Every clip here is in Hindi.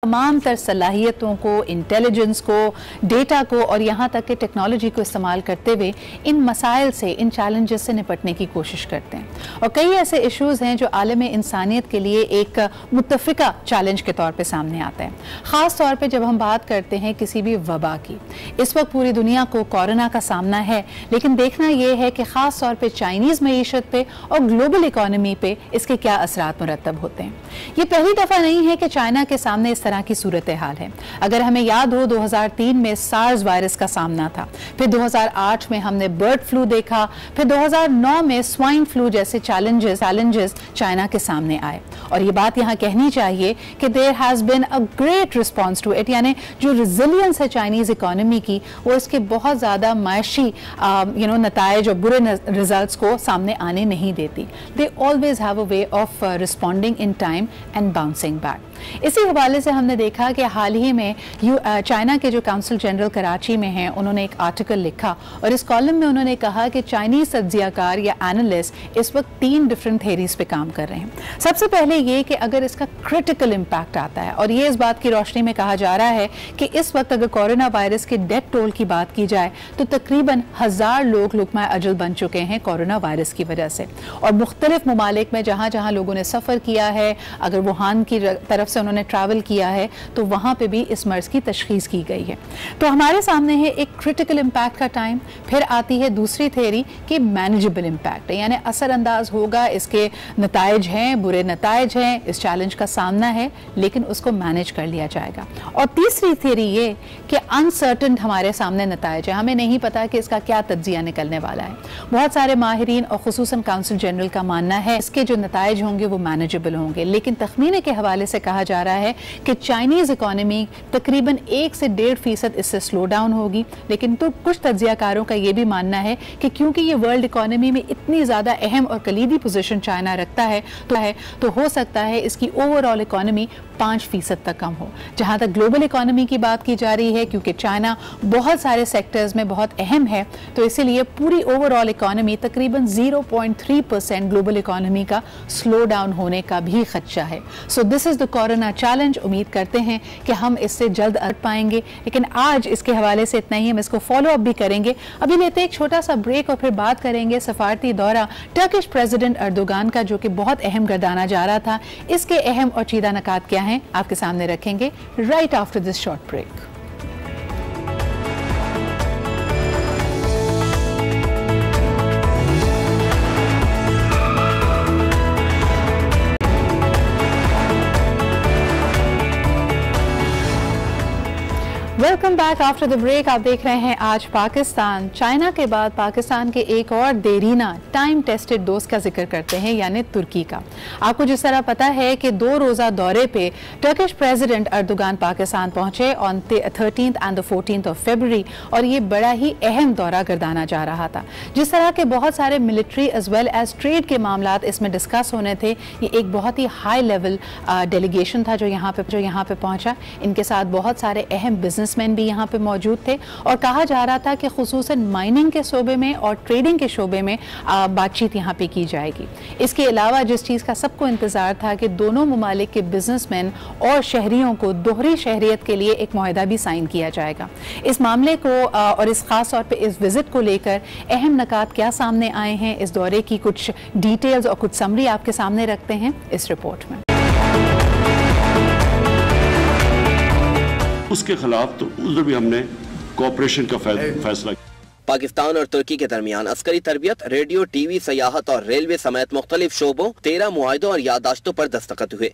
तमाम तर सलाहियतों को, इंटेलिजेंस को, डेटा को और यहाँ तक कि टेक्नोलॉजी को इस्तेमाल करते हुए इन मसाइल से, इन चैलेंजेस से निपटने की कोशिश करते हैं। और कई ऐसे इश्यूज़ हैं जो आलम इंसानियत के लिए एक मुत्तफ़िका चैलेंज के तौर पे सामने आते हैं। ख़ास तौर पे जब हम बात करते हैं किसी भी वबा की। इस वक्त पूरी दुनिया को कोरोना का सामना है, लेकिन देखना यह है कि ख़ास तौर पर चाइनीज़ मईशत पे और ग्लोबल इकॉनमी पे इसके क्या असरात मुरतब होते हैं। ये पहली दफ़ा नहीं है कि चाइना के सामने इस तरह की सूरत हाल है। अगर हमें याद हो 2003 में सार्स वायरस का सामना था, फिर 2008 में हमने बर्ड फ्लू देखा, फिर 2009 में स्वाइन फ्लू जैसे चैलेंजेस चाइना के सामने आए। और ये बात यहाँ कहनी चाहिए कि there has been a great response to it, यानी जो रिजिलियंस है चाइनीज़ इकॉनमी की वो इसके बहुत ज़्यादा माशी नताइज और बुरे रिजल्ट्स को सामने आने नहीं देती। They always have a way of responding in time and bouncing back. इसी हवाले से हमने देखा कि हाल ही में चाइना के जो काउंसिल जनरल कराची में हैं, उन्होंने एक आर्टिकल लिखा और इस कॉलम में उन्होंने कहा कि चाइनीज़ तज्ज़ियाकार या एनालिस्ट इस वक्त 3 डिफरेंट थेरीज पे काम कर रहे हैं। सबसे पहले ये कि अगर इसका क्रिटिकल इम्पैक्ट आता है, और ये इस बात की रोशनी में कहा जा रहा है कि इस वक्त अगर कोरोना वायरस के डेथ टोल की बात की जाए तो तकरीबन 1000 लोग लुक़मा अजल बन चुके हैं कोरोना वायरस की वजह से। और मुख्तलिफ ममालिक में जहाँ जहाँ लोगों ने सफ़र किया है, अगर वुहान की तरफ से उन्होंने ट्रैवल किया है तो वहाँ पे भी इस मर्ज़ की तशख़ीस की गई है। तो हमारे सामने है एक क्रिटिकल इम्पैक्ट का टाइम। फिर आती है दूसरी थेरी कि मैनेजेबल इम्पैक्ट है, यानी असरअंदाज होगा, इसके नताइज हैं, बुरे नताइज हैं, इस चैलेंज का सामना है, लेकिन उसको मैनेज कर लिया जाएगा। और तीसरी थेरी ये कि अनसर्टन हमारे सामने नताइज है, हमें नहीं पता कि इसका क्या तज्जिया निकलने वाला है। बहुत सारे माहिरीन और खुसूसन काउंसिल जनरल का मानना है इसके जो नताइज होंगे वो मैनेजेबल होंगे, लेकिन तखमीने के हवाले से कहा जा रहा है कि चाइनीज़ इकॉनमी तकरीबन 1 से 1.5% इससे स्लो डाउन होगी। लेकिन तो कुछ तज्जियाकारों का ये भी मानना है कि क्योंकि ये वर्ल्ड इकॉनमी में इतनी ज़्यादा अहम और कलीदी पोजीशन चाइना रखता है तो हो सकता है इसकी ओवरऑल इकॉनमी 5% तक कम हो। जहाँ तक ग्लोबल इकॉनमी की बात की जा रही है, क्योंकि चाइना बहुत सारे सेक्टर्स में बहुत अहम है, तो इसीलिए पूरी ओवरऑल इकॉनमी तकरीबन 0.3% ग्लोबल इकॉनमी का स्लो डाउन होने का भी खदशा है। So this is the corona challenge. उम्मीद करते हैं कि हम इससे जल्द अट पाएंगे, लेकिन आज इसके हवाले से इतना ही। हम इसको फॉलो अप भी करेंगे। अभी लेते एक छोटा सा ब्रेक और फिर बात करेंगे सफारती दौरा टर्किश प्रेसिडेंट अर्दोगान का, जो कि बहुत अहम गर्दाना जा रहा था। इसके अहम और चीदा नकात क्या हैं आपके सामने रखेंगे right after this short break. Welcome back after the break. आप देख रहे हैं आज पाकिस्तान चाइना के बाद पाकिस्तान के एक और देरीना टाइम टेस्टेड दोस्त का जिक्र करते हैं, यानी तुर्की का। आपको जिस तरह पता है कि 2 रोज़ा दौरे पे टर्किश प्रेसिडेंट अर्दोगान पाकिस्तान पहुंचे on 13th and 14th of February, और ये बड़ा ही अहम दौरा गर्दाना जा रहा था। जिस तरह के बहुत सारे military as well as trade के मामलात इसमें डिस्कस होने थे, ये एक बहुत ही हाई लेवल डेलीगेशन था जो यहाँ पे पहुंचा। इनके साथ बहुत सारे अहम बिजनेसमैन भी यहाँ पे मौजूद थे, और कहा जा रहा था कि खुसूसन माइनिंग के शोबे में और ट्रेडिंग के शोबे में बातचीत यहाँ पे की जाएगी। इसके अलावा जिस चीज़ का सबको इंतज़ार था कि दोनों ममालिक के बिजनेसमैन और शहरियों को दोहरी शहरियत के लिए एक मुआहदा भी साइन किया जाएगा। इस मामले को और इस खास तौर पे इस विजिट को लेकर अहम नकात क्या सामने आए हैं, इस दौरे की कुछ डिटेल्स और कुछ समरी आपके सामने रखते हैं इस रिपोर्ट में। उसके खिलाफ तो उधर भी हमने कोऑपरेशन का फैसला। पाकिस्तान और तुर्की के दरमियान अस्करी तरबियत, रेडियो, टीवी, सयाहत और रेलवे समेत मुख्तलिफ शोबों 13 मुआहिदों और यादाश्तों पर दस्तखत हुए।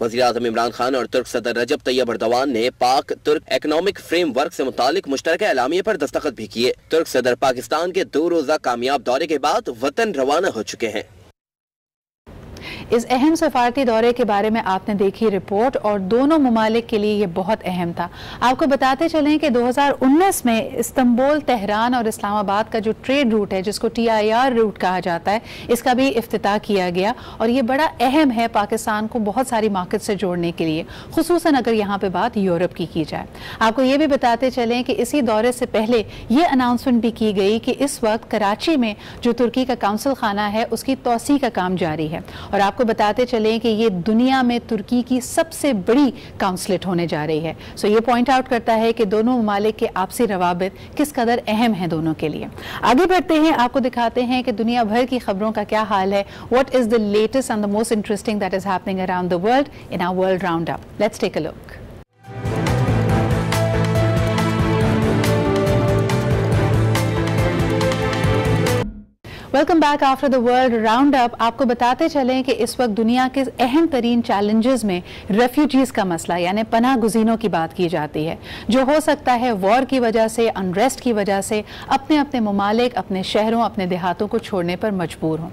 वज़ीर-ए-आज़म इमरान खान और तुर्क सदर रजब तैयब अर्दोगान ने पाक तुर्क इकोनॉमिक फ्रेमवर्क से मुतालिक मुश्तरका एलामिया पर दस्तखत भी किए। तुर्क सदर पाकिस्तान के 2 रोज़ा कामयाब दौरे के बाद वतन रवाना हो चुके हैं। इस अहम सफारती दौरे के बारे में आपने देखी रिपोर्ट और दोनों ममालिक के लिए ये बहुत अहम था। आपको बताते चलें कि 2019 में इस्तांबुल, तेहरान और इस्लामाबाद का जो ट्रेड रूट है, जिसको TIR रूट कहा जाता है, इसका भी इफ्तिताह किया गया और ये बड़ा अहम है पाकिस्तान को बहुत सारी मार्केट से जोड़ने के लिए, खुसूसन अगर यहाँ पे बात यूरोप की जाए। आपको ये भी बताते चलें कि इसी दौरे से पहले ये अनाउंसमेंट भी की गई कि इस वक्त कराची में जो तुर्की का काउंसिल खाना है उसकी तौसी का काम जारी है और आपको बताते चलें कि ये दुनिया में तुर्की की सबसे बड़ी काउंसलेट होने जा रही है। सो ये पॉइंट आउट करता है कि दोनों ममालिक के आपसी रवाबित किस कदर अहम हैं दोनों के लिए। आगे बढ़ते हैं, आपको दिखाते हैं कि दुनिया भर की खबरों का क्या हाल है। What is the latest and the most interesting that is happening around the world in our world round up. Let's take a look. Welcome back after the world round up. आपको बताते चलें कि इस वक्त दुनिया के अहम तरीन चैलेंजेस में रेफ्यूजीज का मसला यानी पनाह गुज़ीनों की बात की जाती है, जो हो सकता है वॉर की वजह से, अनरेस्ट की वजह से अपने अपने ममालिक, अपने शहरों, अपने देहातों को छोड़ने पर मजबूर हों।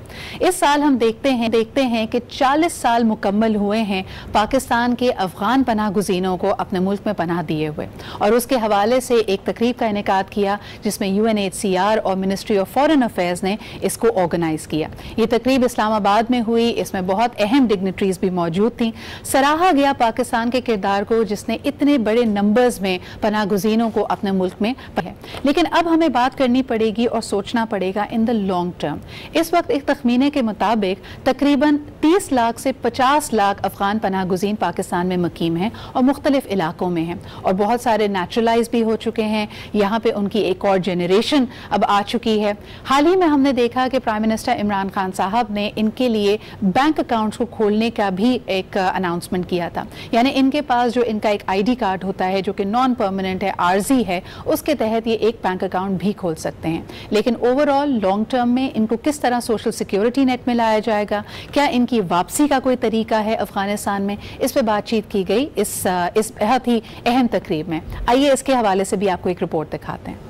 इस साल हम देखते हैं कि 40 साल मुकम्मल हुए हैं पाकिस्तान के अफगान पनाह गुज़ीनों को अपने मुल्क में पनाह दिए हुए और उसके हवाले से एक तकरीब का इनेकाद किया जिसमें UNHCR और मिनिस्ट्री ऑफ फॉरेन अफेयर्स ने इसको ऑर्गेनाइज किया। ये तकरीब इस्लामाबाद में हुई, इसमें बहुत अहम डिग्निटरीज भी मौजूद थी। सराहा गया पाकिस्तान के किरदार को जिसने इतने बड़े नंबर्स में पनाह गुज़ीनों को अपने मुल्क में है। लेकिन अब हमें बात करनी पड़ेगी और सोचना पड़ेगा इन द लॉन्ग टर्म। इस वक्त एक तखमीने के मुताबिक तकरीबन 30 लाख से 50 लाख अफगान पनाह गुज़ीन पाकिस्तान में मकीम हैं और मुख्तलिफ इलाकों में हैं और बहुत सारे नेचुरलाइज भी हो चुके हैं। यहाँ पे उनकी एक और जनरेशन अब आ चुकी है। हाल ही में हमने देखा कि प्राइम मिनिस्टर इमरान खान साहब ने इनके लिए बैंक अकाउंट्स को खोलने का भी एक अनाउंसमेंट किया था। यानी इनके पास जो इनका एक ID कार्ड होता है जो कि नॉन परमानेंट है, आर्जी है, उसके तहत ये एक बैंक अकाउंट भी खोल सकते हैं। लेकिन ओवरऑल लॉन्ग टर्म में इनको किस तरह सोशल सिक्योरिटी नेट में लाया जाएगा, क्या इनकी वापसी का कोई तरीका है अफगानिस्तान में, इस पर बातचीत की गई इस बहुत ही अहम तकरीब में। आइए इसके हवाले से भी आपको एक रिपोर्ट दिखाते हैं।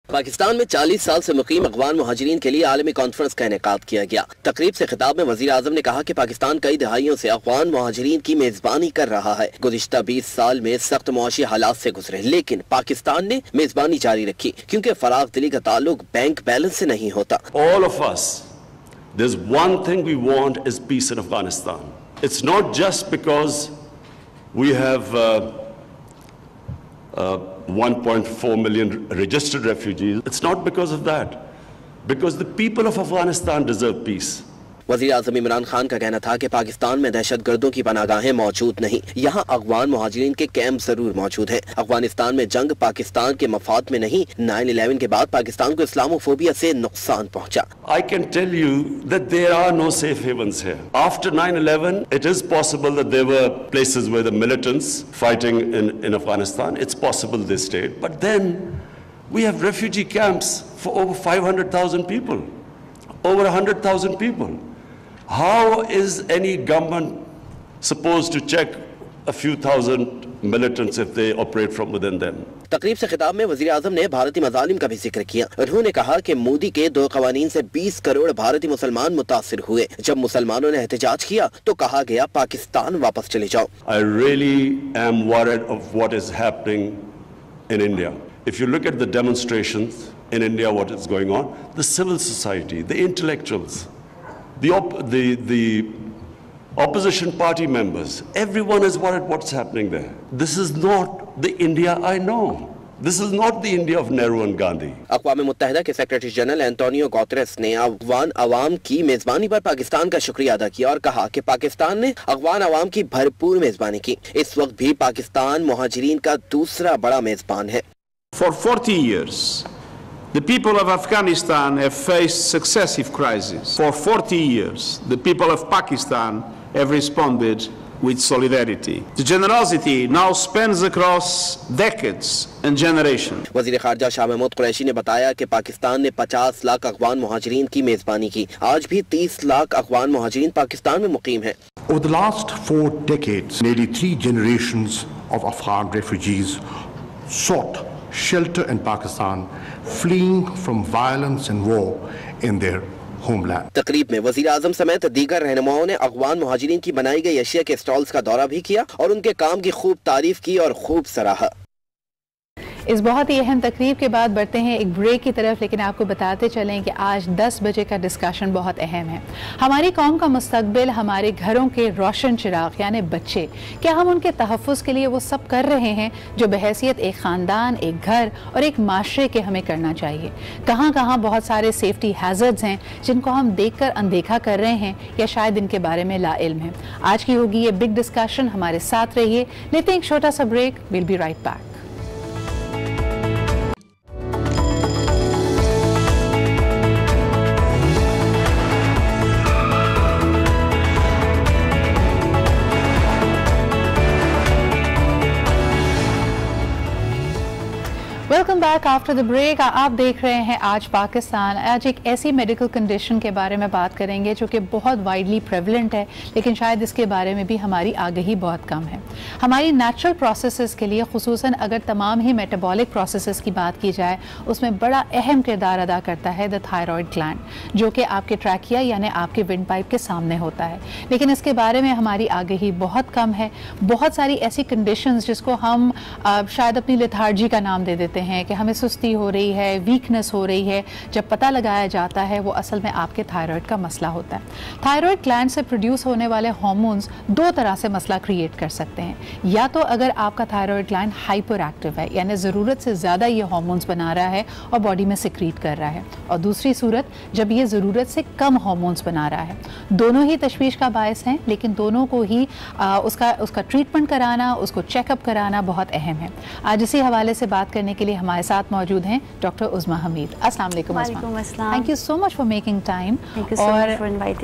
पाकिस्तान में 40 साल से मुकीम अफगान मुहाजिरीन के लिए आलमी कॉन्फ्रेंस का इनेकाद किया गया। तकरीब से खिताब में वजीर आजम ने कहा कि पाकिस्तान कई दहाइयों से अफगान मुहाजिरीन की मेजबानी कर रहा है। गुज़िश्ता 20 साल में सख्त मुआशी हालात से गुजरे, लेकिन पाकिस्तान ने मेजबानी जारी रखी क्योंकि फराग दिली का ताल्लुक बैंक बैलेंस से नहीं होता। All of us, there's one thing we want is peace in Afghanistan. It's not just because we have 1.4 million registered refugees. It's not because of that. Because the people of Afghanistan deserve peace. वज़ीर आज़म इमरान खान का कहना था कि पाकिस्तान में दहशत गर्दों की पनाहगाहें मौजूद नहीं, यहाँ अफगान मुहाजिरीन के कैंप जरूर मौजूद हैं। अफगानिस्तान में जंग पाकिस्तान के मफाद में नहीं, 9/11 के बाद पाकिस्तान को इस्लामोफोबिया से नुकसान पहुँचा। I can tell you that there are no safe havens here. After 9/11, it is possible that there were places where the militants fighting in Afghanistan, it's possible they stayed. But then we have refugee camps for over 500,000 people, over 100,000 people. How is any government supposed to check a few thousand militants if they operate from within them? तकरीब से खिताब में वज़ीर आज़म ने भारतीय मज़ालिम का भी जिक्र किया। उन्होंने कहा कि मोदी के 2 क़वानीन से 20 करोड़ भारतीय मुसलमान मुतासिर हुए। जब मुसलमानों ने एहतजाज किया तो कहा गया पाकिस्तान वापस चले जाओ। I really am worried of what is happening in India. If you look at the demonstrations in India, what is going on, the civil society, the intellectuals, the opposition party members, everyone is worried what's happening there. This is not the India I know. This is not the India of Nehru and Gandhi. अक़वाम मुत्तहिदा के सेक्रेटरी जनरल एंटोनियो गुतेरेस ने अफगान अवाम की मेजबानी पर पाकिस्तान का शुक्रिया अदा किया और कहा कि पाकिस्तान ने अफगान अवाम की भरपूर मेजबानी की। इस वक्त भी पाकिस्तान मुहाजिरीन का दूसरा बड़ा मेजबान है। For 40 years, the people of Afghanistan have faced successive crises. For 40 years, the people of Pakistan have responded with solidarity. The generosity now spans across decades and generations. वज़ीर ख़ारजा शाह महमूद कुरैशी ने बताया कि पाकिस्तान ने 50 लाख अफगान मुहाजिरीन की मेजबानी की। आज भी 30 लाख अफगान मुहाजिरीन पाकिस्तान में मुकीम हैं। Over the last 4 decades, nearly 3 generations of Afghan refugees sought shelter in Pakistan, fleeing from violence and war in their homeland. तकरीब में वजीर आजम समेत दीगर रहनुमाओं ने अफगान मुहाजिरीन की बनाई गई अशिया के स्टॉल्स का दौरा भी किया और उनके काम की खूब तारीफ की और खूब सराहा। इस बहुत ही अहम तकरीब के बाद बढ़ते हैं एक ब्रेक की तरफ, लेकिन आपको बताते चलें कि आज 10 बजे का डिस्कशन बहुत अहम है। हमारी कौम का मुस्तकबिल हमारे घरों के रोशन चिराग यानी बच्चे, क्या हम उनके तहफ़्फ़ुज़ के लिए वो सब कर रहे हैं जो बहैसियत एक ख़ानदान, एक घर और एक माशरे के हमें करना चाहिए? कहाँ कहाँ बहुत सारे सेफ्टी हैज़र्ड्स हैं जिनको हम देख कर अनदेखा कर रहे हैं या शायद इनके बारे में लाइल्म है। आज की होगी ये बिग डिस्कशन, हमारे साथ रहिए। लेते हैं एक छोटा सा break, will be right back. Welcome back after the break. आप देख रहे हैं आज पाकिस्तान। आज एक ऐसी मेडिकल कंडीशन के बारे में बात करेंगे जो कि बहुत वाइडली प्रेवलेंट है, लेकिन शायद इसके बारे में भी हमारी आगाही बहुत कम है। हमारी नेचुरल प्रोसेसेस के लिए, खुसूसन अगर तमाम ही मेटाबॉलिक प्रोसेसेस की बात की जाए, उसमें बड़ा अहम किरदार अदा करता है द थायराइड ग्लैंड, जो कि आपके ट्रैकिया यानी आपके विंड पाइप के सामने होता है। लेकिन इसके बारे में हमारी आगाही बहुत कम है। बहुत सारी ऐसी कंडीशंस जिसको हम शायद अपनी लेथार्जी का नाम दे देते हैं कि हमें सुस्ती हो रही है, वीकनेस हो रही है, जब पता लगाया जाता है वो असल में आपके थायराइड का मसला होता है। थायराइड ग्लैंड से प्रोड्यूस होने वाले हार्मोन्स दो तरह से मसला क्रिएट कर सकते हैं। या तो अगर आपका थायराइड ग्लैंड हाइपर एक्टिव है यानी ज़रूरत से ज़्यादा ये हार्मोन्स बना रहा है और बॉडी में सिक्रीट कर रहा है, और दूसरी सूरत जब ये ज़रूरत से कम हार्मोन्स बना रहा है। दोनों ही तशवीश का बायस हैं, लेकिन दोनों को ही उसका ट्रीटमेंट कराना, उसको चेकअप कराना बहुत अहम है। आज इसी हवाले से बात करने के लिए हमारे साथ मौजूद हैं डॉक्टर उज़्मा हमीद। अस्सलाम वालेकुम Uzma, thank you so much for making time. और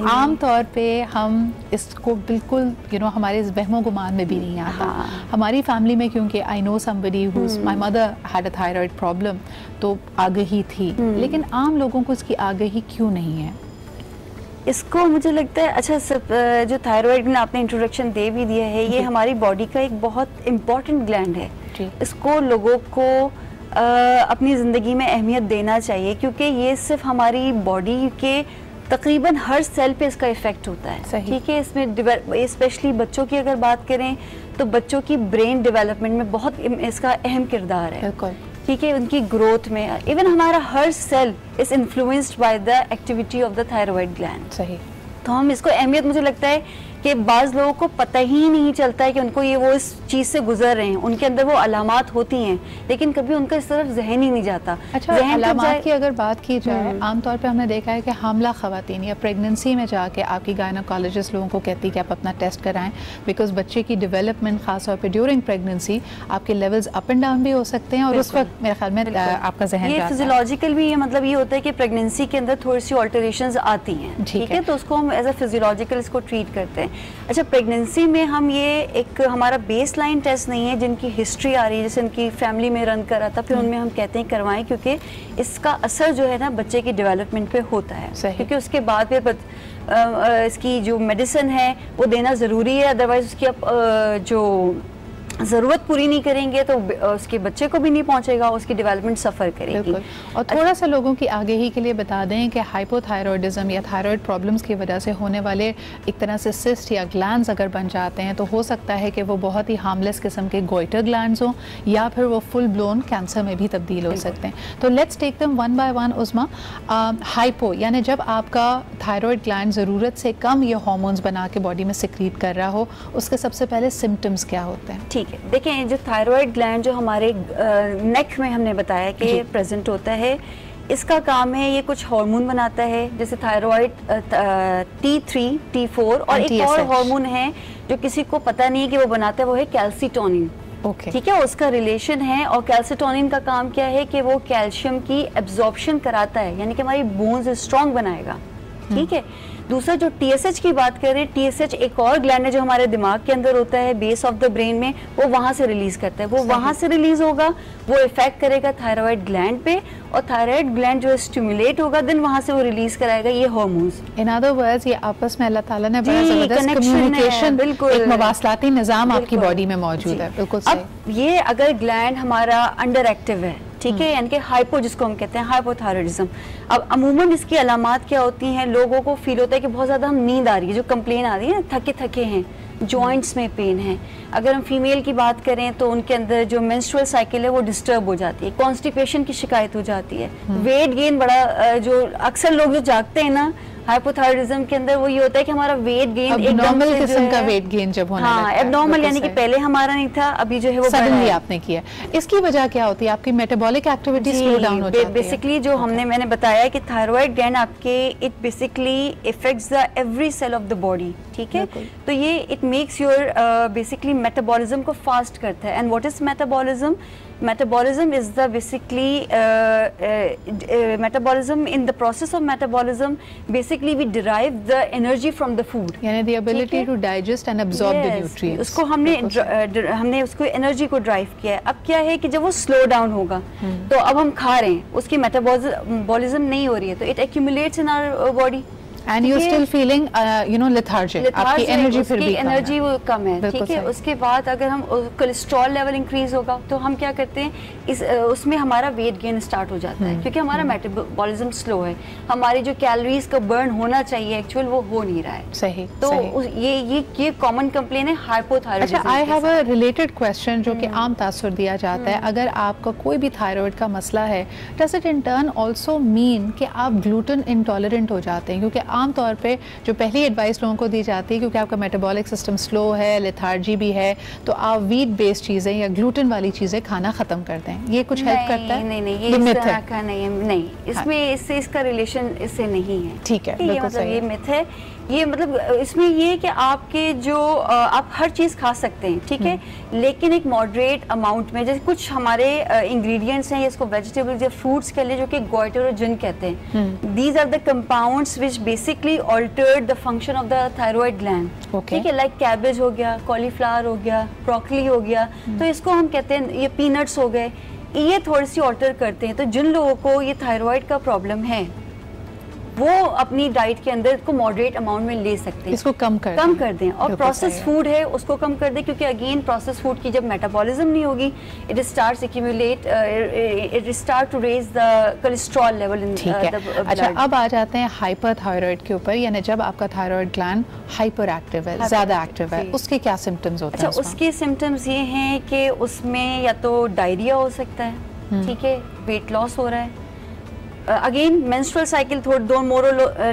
आम तौर पे हम इसको बिल्कुल हमारे इस वहमो गुमान में भी नहीं आता। हमारी फैमिली में क्योंकि I know somebody whose my mother had a thyroid problem, तो आगाही थी, लेकिन आम लोगों को इसकी आगाही क्यों नहीं है? इसको मुझे लगता है, अच्छा सब जो थायराइड में आपने इंट्रोडक्शन दे भी दिया है, ये हमारी बॉडी का एक बहुत इम्पॉर्टेंट ग्लैंड है। इसको लोगों को अपनी ज़िंदगी में अहमियत देना चाहिए, क्योंकि ये सिर्फ हमारी बॉडी के तकरीबन हर सेल पे इसका इफ़ेक्ट होता है। ठीक है, इसमें स्पेशली बच्चों की अगर बात करें तो बच्चों की ब्रेन डेवलपमेंट में बहुत इसका अहम किरदार है। ठीक है, उनकी ग्रोथ में इवन हमारा हर cell is influenced by the activity of the thyroid gland. सही, तो हम इसको अहमियत, मुझे लगता है कि बाज़ लोगों को पता ही नहीं चलता है कि उनको वो इस चीज़ से गुजर रहे हैं, उनके अंदर वो अलामात होती हैं, लेकिन कभी उनका इस तरफ जहन ही नहीं जाता। अच्छा, अलामात की अगर बात की जाए, आमतौर पे हमने देखा है कि हामला ख़वातीन या प्रेगनेंसी में जाके आपकी गायनोकोलॉजिस्ट लोगों को कहती है कि आप अपना टेस्ट कराएं, बिकॉज बच्चे की डेवलपमेंट खास तौर पर ड्यूरिंग प्रेगनेंसी आपके लेवल्स अप एंड डाउन भी हो सकते हैं, और उस वक्त मेरे ख्याल में आपका जहन ये फिजियोलॉजिकल भी, ये मतलब ये होता है कि प्रेगनेंसी के अंदर थोड़ी सी ऑल्टरेशंस आती हैं। ठीक है, तो उसको हम एज अ फिजियोलॉजिकल इसको ट्रीट करते हैं। अच्छा, प्रेगनेंसी में हम ये एक हमारा बेस लाइन टेस्ट नहीं है, जिनकी हिस्ट्री आ रही है, जैसे उनकी फैमिली में रन करा था, फिर उनमें हम कहते हैं करवाएं, क्योंकि इसका असर जो है ना बच्चे की डेवलपमेंट पे होता है। क्योंकि उसके बाद फिर इसकी जो मेडिसिन है वो देना ज़रूरी है, अदरवाइज उसकी आप जो ज़रूरत पूरी नहीं करेंगे तो उसके बच्चे को भी नहीं पहुंचेगा, उसकी डेवलपमेंट सफ़र करेगी। और थोड़ा सा लोगों की आगाही के लिए बता दें कि हाइपोथायरॉयडिज्म या थायराइड प्रॉब्लम्स की वजह से होने वाले एक तरह से सिस्ट या ग्लैंड्स अगर बन जाते हैं, तो हो सकता है कि वो बहुत ही हार्मलेस किस्म के गोइटर ग्लैंड्स हों, या फिर वो फुल ब्लोन कैंसर में भी तब्दील हो सकते हैं। तो let's take them one by one. Uzma, hypo यानी जब आपका थायराइड ग्लैंड ज़रूरत से कम ये हार्मोन्स बना के बॉडी में सिक्रीट कर रहा हो, उसके सबसे पहले सिम्टम्स क्या होते हैं? ठीक है, देखें, जो थायराइड ग्लैंड जो हमारे नेक में हमने बताया कि प्रेजेंट होता है, इसका काम है ये कुछ हार्मोन बनाता है, जैसे थायराइड T3, T4 और एक और हार्मोन है जो किसी को पता नहीं है कि वो बनाता है, वो है कैल्सिटोनिन। ठीक है, उसका रिलेशन है। और कैल्सिटोनिन का काम क्या है कि वो कैल्शियम की एब्जॉर्प्शन कराता है, यानी कि हमारी बोन्स स्ट्रॉन्ग बनाएगा। ठीक है, दूसरा जो TSH की बात करें, TSH एक और ग्लैंड है जो हमारे दिमाग के अंदर होता है, बेस ऑफ द ब्रेन में, वो वहां से रिलीज करता है। वो वहां से रिलीज होगा, वो इफेक्ट करेगा थायराइड ग्लैंड पे, और थायराइड ग्लैंड जो है स्टिमुलेट होगा, देन वहां से वो रिलीज कराएगा ये हार्मोन्स। इन अदर वर्ड्स, ये आपस में अल्लाह ताला ने बड़ा जबरदस्त कम्युनिकेशन, बिल्कुल एक मवासलाती निजाम आपकी बॉडी में मौजूद है। बिल्कुल सही। अब ये अगर ग्लैंड हमारा अंडर एक्टिव है, ठीक है, यानी कि हाइपो जिसको हम कहते हैं हाइपोथायरॉयडिज्म। अब अमूमन इसकी अलामात क्या होती हैं, लोगों को फील होता है कि बहुत ज़्यादा हम नींद आ रही है, जो कंप्लेन आ रही है ना, थके थके हैं, जॉइंट्स में पेन है। अगर हम फीमेल की बात करें तो उनके अंदर जो मेंस्ट्रुअल साइकिल है वो डिस्टर्ब हो जाती है, कॉन्स्टिपेशन की शिकायत हो जाती है, वेट गेन बड़ा, जो अक्सर लोग जो जागते हैं ना हाइपोथायरॉयडिज्म के अंदर, वो ये होता है कि हमारा वेट गेन एब्नॉर्मल किस्म का वेट गेन जब होने लगता है। एब्नॉर्मल यानी कि पहले हमारा नहीं था, अभी जो है वो सडनली आपने किया। इसकी वजह क्या होती है? आपकी मेटाबॉलिक एक्टिविटी स्लो डाउन हो जाती है। बेसिकली जो मैंने बताया कि थायराइड ग्लैंड आपके it basically affects the every cell of the body, ठीक है। तो ये it makes your basically metabolism को फास्ट करता है। And what is metabolism? Metabolism is the basically metabolism. In the process of metabolism, basically we derive the energy from the food. यानी the ability to digest and absorb the nutrients. उसको हमने उसको एनर्जी को ड्राइव किया है। अब क्या है कि जब वो स्लो डाउन होगा तो अब हम खा रहे हैं, उसकी मेटाबॉलिज्म नहीं हो रही है, तो it accumulates in our body and you're still feeling lethargic. आपकी एनर्जी फिर भी एनर्जी वो कम है, ठीक है। उसके बाद अगर हम कोलेस्ट्रॉल लेवल इंक्रीज होगा तो हम क्या करते हैं, उसमें हमारा वेट गेन स्टार्ट हो जाता है, क्योंकि हमारा मेटाबॉलिज्म स्लो है, हमारी जो कैलोरीज का बर्न होना चाहिए एक्चुअल वो हो नहीं रहा है। सही। तो ये कॉमन कंप्लेन है हाइपोथायरॉयडिज्म। अच्छा, I have a related question जो कि आम तासुर दिया जाता है, अगर आपका कोई भी थायराइड का मसला है, does it in turn also mean कि आप ग्लूटेन इंटॉलरेंट हो जाते हैं? क्योंकि आम तौर पे जो पहली एडवाइस लोगों को दी जाती है, क्योंकि आपका मेटाबॉलिक सिस्टम स्लो है, लेथार्जी भी है, तो आप वीट बेस्ड चीज़ें या ग्लूटेन वाली चीज़ें खाना ख़त्म कर दें। ये कुछ हेल्प करता है? नहीं, ये इस तरह का नहीं है, नहीं, इसमें इससे इसका रिलेशन इससे नहीं है, ठीक है, बिल्कुल सही। ये मिथ है, ये मतलब इसमें ये कि आपके जो आप हर चीज़ खा सकते हैं, ठीक है, लेकिन एक मॉडरेट अमाउंट में। जैसे कुछ हमारे इंग्रेडिएंट्स हैं, इसको वेजिटेबल्स या फ्रूट्स के लिए, जो कि गोइटरोजिन कहते हैं। These are the compounds which basically alter the function of the thyroid gland, ठीक है। लाइक कैबेज हो गया, कॉलीफ्लावर हो गया, ब्रोकली हो गया, तो इसको हम कहते हैं, ये पीनट्स हो गए, ये थोड़ी सी ऑल्टर करते हैं। तो जिन लोगों को ये थायराइड का प्रॉब्लम है वो अपनी डाइट के अंदर को मॉडरेट अमाउंट में ले सकते हैं, इसको कम कर दें। और प्रोसेस फूड है उसको कम कर दें, क्योंकि अगेन प्रोसेस फूड की जब मेटाबॉलिज्म नहीं होगी, it starts accumulate, it start to raise the cholesterol level in the blood. अच्छा, अब आ जाते हैं हाइपरथायराइड के ऊपर, यानी जब आपका थायराइड ग्लैंड हाइपर एक्टिव है, ज़्यादा एक्टिव है, उसके क्या सिम्टम्स होते हैं? अच्छा, उसके सिम्टम्स ये हैं कि उसमें या तो डायरिया हो सकता है, ठीक है, वेट लॉस हो रहा है। अगेन मेंस्ट्रुअल साइकिल थोड़ा मोर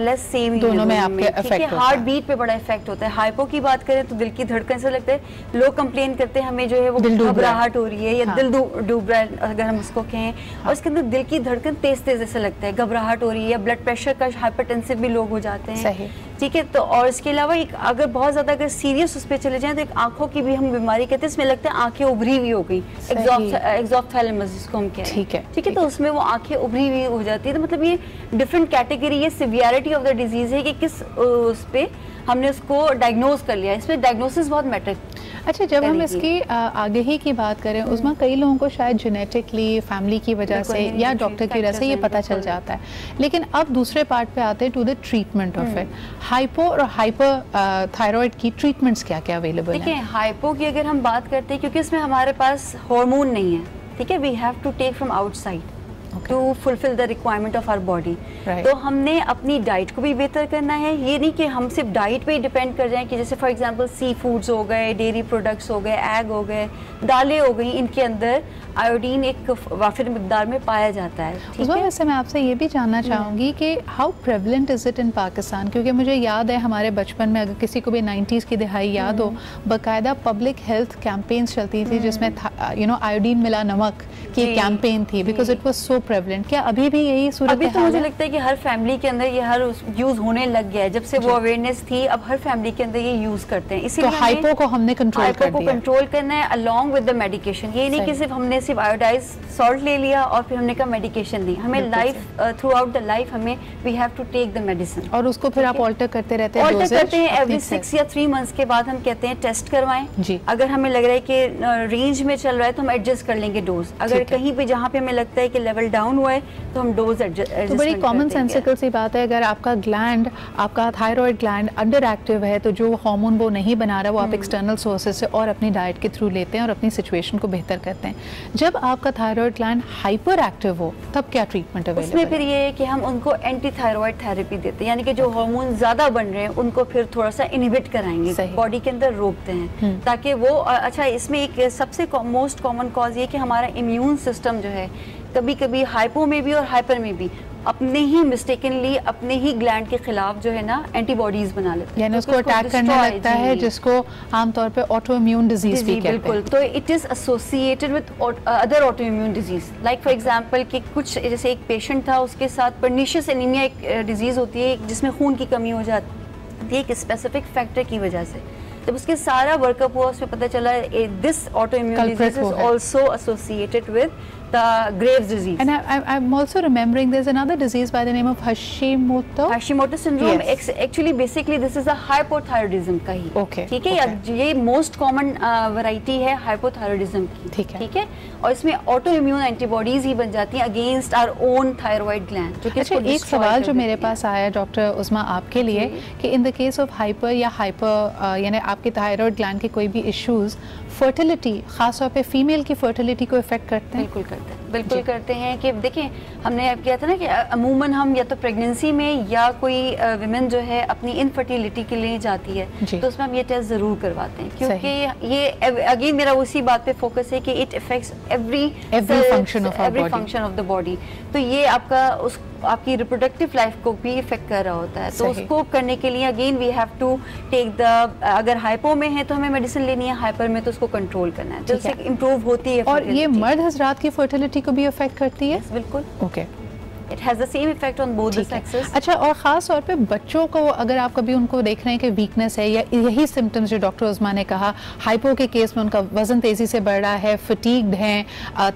लेस सेम, दोनों में आपके इफेक्ट होता है। हार्ट बीट पे बड़ा इफेक्ट होता है। हाइपो की बात करें तो दिल की धड़कन से लगता है, लोग कंप्लेन करते हैं हमें जो है वो घबराहट हो रही है या दिल डूब रहा है अगर हम उसको कहें, और उसके अंदर दिल की धड़कन तेज तेज ऐसे लगता है, घबराहट हो रही है, या ब्लड प्रेशर का हाइपरटेंसिव भी लोग हो जाते हैं, ठीक है। तो और इसके अलावा एक अगर बहुत ज्यादा अगर सीरियस उस पर चले जाएं तो एक आंखों की भी हम बीमारी कहते हैं, इसमें लगता है आंखें उभरी हुई हो गई, एक्सॉफ्थैल्मस जिसको हम कहते हैं, ठीक है। तो उसमें वो आंखें उभरी हुई हो जाती है। तो मतलब ये डिफरेंट कैटेगरी, ये सिवियरिटी ऑफ द डिजीज है कि किस उस पे हमने उसको डायग्नोज कर लिया, इसमें डायग्नोसिस बहुत मैटर। अच्छा, जब हम इसकी आगे ही की बात करें, उसमें कई लोगों को शायद जेनेटिकली फैमिली की वजह से या डॉक्टर की वजह से ये पता चल जाता है, लेकिन अब दूसरे पार्ट पे आते हैं to the treatment of it. Hypo और हाइपर थायराइड की ट्रीटमेंट्स क्या क्या अवेलेबल हैं? देखिए, हाइपो की अगर हम बात करते हैं, क्योंकि इसमें हमारे पास हार्मोन नहीं है, ठीक है, we have to take from outside to fulfil the requirement of our body. तो हमने अपनी डाइट को भी बेहतर करना है, ये नहीं कि हम सिर्फ डाइट पे ही डिपेंड कर जाएं, कि जैसे फॉर एग्जांपल सी फूड्स हो गए, डेयरी प्रोडक्ट्स हो गए, एग हो गए, दालें हो गई, इनके अंदर आयोडीन एक वाफिर मिकदार में पाया जाता है, ठीक है। वैसे मैं आपसे ये भी जानना चाहूँगी कि how prevalent is it in Pakistan, क्योंकि मुझे याद है हमारे बचपन में, अगर किसी को भी 90s की दिहाई याद हो, बाकायदा पब्लिक हेल्थ कैंपेन्स चलती थी जिसमें आयोडीन मिला नमक की कैंपेन थी, because it was so prevalent. क्या अभी भी यही सूरत है? अभी तो मुझे लगता है कि हर फैमिली के अंदर ये हर यूज होने लग गया है, जब से वो अवेयरनेस थी, अब हर फैमिली के अंदर ये यूज करते हैं। इसीलिए तो हाइपो को हमने कंट्रोल करना है अलॉन्ग विद द मेडिकेशन। ये नहीं कि सिर्फ हमने सिर्फ आयोडाइज सॉल्ट ले लिया और फिर हमने कहा मेडिकेशन नहीं, हमें life throughout the life हमें we have to take the medicine, और उसको फिर आप ऑल्टर करते रहते हैं, ऑल्टर करते हैं। एवरी 6 या 3 मंथ्स के बाद हम कहते हैं टेस्ट करवाएं, अगर हमें लग रहा है कि रेंज में चल रहा है तो हम एडजस्ट कर लेंगे डोज। अगर कहीं पे जहाँ पे हमें लगता है कि लेवल डाउन हुआ है तो हम डोज एडजस्ट। तो बड़ी कॉमन सेंसिकल सी बात है, अगर आपका ग्लैंड, आपका थायराइड ग्लैंड अंडर एक्टिव है तो जो हार्मोन वो नहीं बना रहा वो आप एक्सटर्नल सोर्सेज से और अपनी डाइट के थ्रू लेते हैं और अपनी सिचुएशन को बेहतर करते हैं। जब आपका थायराइड ग्लैंड हाइपर एक्टिव हो तब क्या ट्रीटमेंट अवेलेबल है? उसमें फिर ये है कि हम उनको एंटी थायराइड थेरेपी देते हैं, यानी कि जो हार्मोन ज़्यादा बन रहे हैं उनको फिर थोड़ा सा इनहिबिट कराएंगे, बॉडी के अंदर रोकते हैं ताकि वो अच्छा। इसमें एक सबसे मोस्ट कॉमन कॉज ये कि हमारा इम्यून सिस्टम जो है कभी कभी हाइपो में भी और हाइपर में भी अपने ही मिस्टेकनली अपने ही ग्लैंड के खिलाफ जो है ना एंटीबॉडीज बना लेते हैं, यानी उसको अटैक करने लगता है, जिसको आमतौर पे ऑटो इम्यून डिजीज भी कहते हैं। बिल्कुल, तो it is associated with other auto immune disease, like for example कि कुछ जैसे एक पेशेंट था, उसके साथ पर्निशियस एनीमिया एक डिजीज होती है जिसमें खून की कमी हो जाती है एक स्पेसिफिक फैक्टर की वजह से। जब उसके सारा वर्कअप हुआ उसमें पता चला this auto immune disease is also associated with the Graves disease. And I'm also remembering there's another disease by the name of Hashimoto. Hashimoto syndrome. Yes. Actually, basically, this is a hypothyroidism का ही. Okay. ठीक है, ये most common variety है hypothyroidism की. ठीक है. और इसमें ऑटो इम्यून एंटीबॉडीज ही बन जाती हैं against our own thyroid gland. अच्छा, एक सवाल जो मेरे पास आया डॉक्टर उस्मा आपके लिए कि in the case of hyper या हाइपर यानी आपके थायराइड ग्लैंड के कोई भी इश्यूज फर्टिलिटी, खासतौर पे फीमेल की फर्टिलिटी को इफेक्ट करते हैं? बिल्कुल करते हैं कि देखिए हमने अब किया था ना कि अमूमन हम या तो प्रेगनेंसी में या कोई विमेन जो है अपनी इनफर्टिलिटी के लिए जाती है तो उसमें हम ये टेस्ट ज़रूर करवाते हैं, क्योंकि ये अगेन मेरा उसी बात पे फोकस है कि it effects every function of the body. तो ये आपकी रिप्रोडक्टिव लाइफ को भी इफेक्ट कर रहा होता है, तो उसको करने के लिए again we have to take the, अगर हाइपो में है तो हमें मेडिसिन लेनी है, हाइपर में तो उसको कंट्रोल करना है, तो उससे इम्प्रूव होती है। और ये मर्द हजरात की फर्टिलिटी को भी अफेक्ट करती है? बिल्कुल। Okay, It has the same effect on both the sexes. अच्छा, और ख़ास तौर पे बच्चों को अगर आप कभी उनको देख रहे हैं कि वीकनेस है या यही सिम्टम्स जो डॉक्टर उस्मा ने कहा, हाइपो के केस में उनका वजन तेज़ी से बढ़ रहा है, फटीग्ड हैं,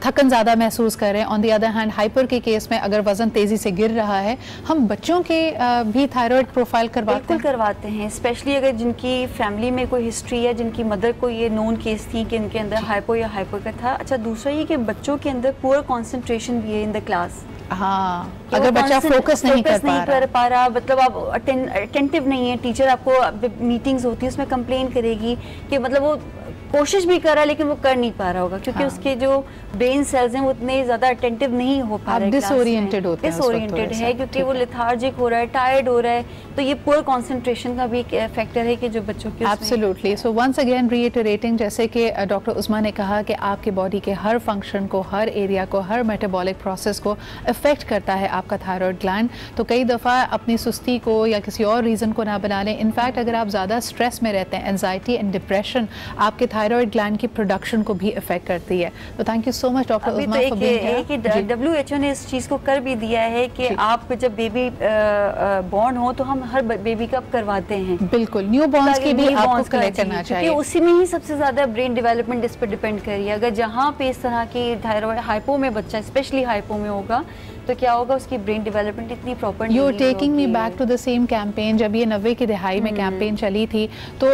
थकन ज़्यादा महसूस कर रहे हैं, on the other hand hyper के केस में अगर वजन तेज़ी से गिर रहा है, हम बच्चों के भी थायराइड प्रोफाइल करवाते हैं, स्पेशली अगर जिनकी फैमिली में कोई हिस्ट्री है, जिनकी मदर को ये नोन केस थी कि इनके अंदर हाइपो या हाइपर का था। अच्छा, दूसरा ये कि बच्चों के अंदर पुअर कॉन्सेंट्रेशन भी है इन द क्लास। हाँ, अगर बच्चा फोकस नहीं कर पा रहा, मतलब आप अटेंटिव नहीं है, टीचर आपको मीटिंग्स होती है उसमें कंप्लेन करेगी कि मतलब वो कोशिश भी कर रहा है लेकिन वो कर नहीं पा रहा होगा क्योंकि उसके जो ब्रेन सेल्स हैं वो उतने ज़्यादा अटेंटिव नहीं हो पा रहे, डिसओरिएंटेड होते हैं, डिसओरिएंटेड है क्योंकि वो लेथार्जिक हो रहा है, टायर्ड हो रहा है, तो ये पुअर कंसंट्रेशन का भी एक फैक्टर है कि जो बच्चों की absolutely. So once again reiterating, जैसे कि डॉक्टर उस्मा ने कहा कि आपके बॉडी के हर फंक्शन को, हर एरिया को, हर मेटाबॉलिक प्रोसेस को अफेक्ट करता है आपका थायराइड ग्लैंड, तो कई दफ़ा अपनी सुस्ती को या किसी और रीज़न को ना बना लें। इनफैक्ट अगर आप ज़्यादा स्ट्रेस में रहते हैं, एंजाइटी एंड डिप्रेशन आपके थायराइड ग्लैंड की प्रोडक्शन को भी अफेक्ट करती है। तो thank you so much doctor Uzma for being here. WHO ने इस चीज़ को कर भी दिया है कि आप जब बेबी बॉर्न हो तो हम हर बेबी का करवाते हैं। बिल्कुल, न्यू बॉर्न्स की भी आपको कलेक्ट करना चाहिए, उसी में ही सबसे ज़्यादा ब्रेन डेवलपमेंट इस पर डिपेंड करिए। अगर जहाँ पे इस तरह की थायराइड हाइपो में बच्चा स्पेशली हाइपो में होगा तो क्या होगा, उसकी ब्रेन डेवलपमेंट इतनी प्रॉपर नहीं होगी। You taking me back to the same campaign, जब ये 90 की दहाई में कैंपेन चली थी तो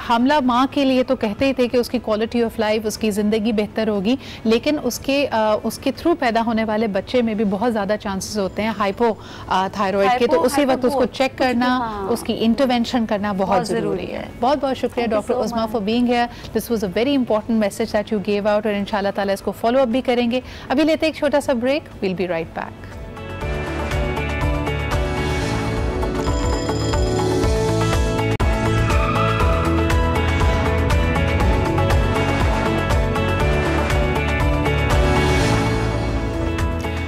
हमला माँ के लिए तो कहते ही थे कि उसकी क्वालिटी ऑफ लाइफ, उसकी ज़िंदगी बेहतर होगी, लेकिन उसके थ्रू पैदा होने वाले बच्चे में भी बहुत ज़्यादा चांसेस होते हैं हाइपो थायराइड के, तो उसी वक्त उसको चेक करना, उसकी इंटरवेंशन करना बहुत ज़रूरी है। बहुत बहुत शुक्रिया doctor Uzma for being here. This was a very important message that you gave out और इंशाल्लाह ताला इसको फॉलो अप भी करेंगे। अभी लेते एक छोटा सा break, will be right back.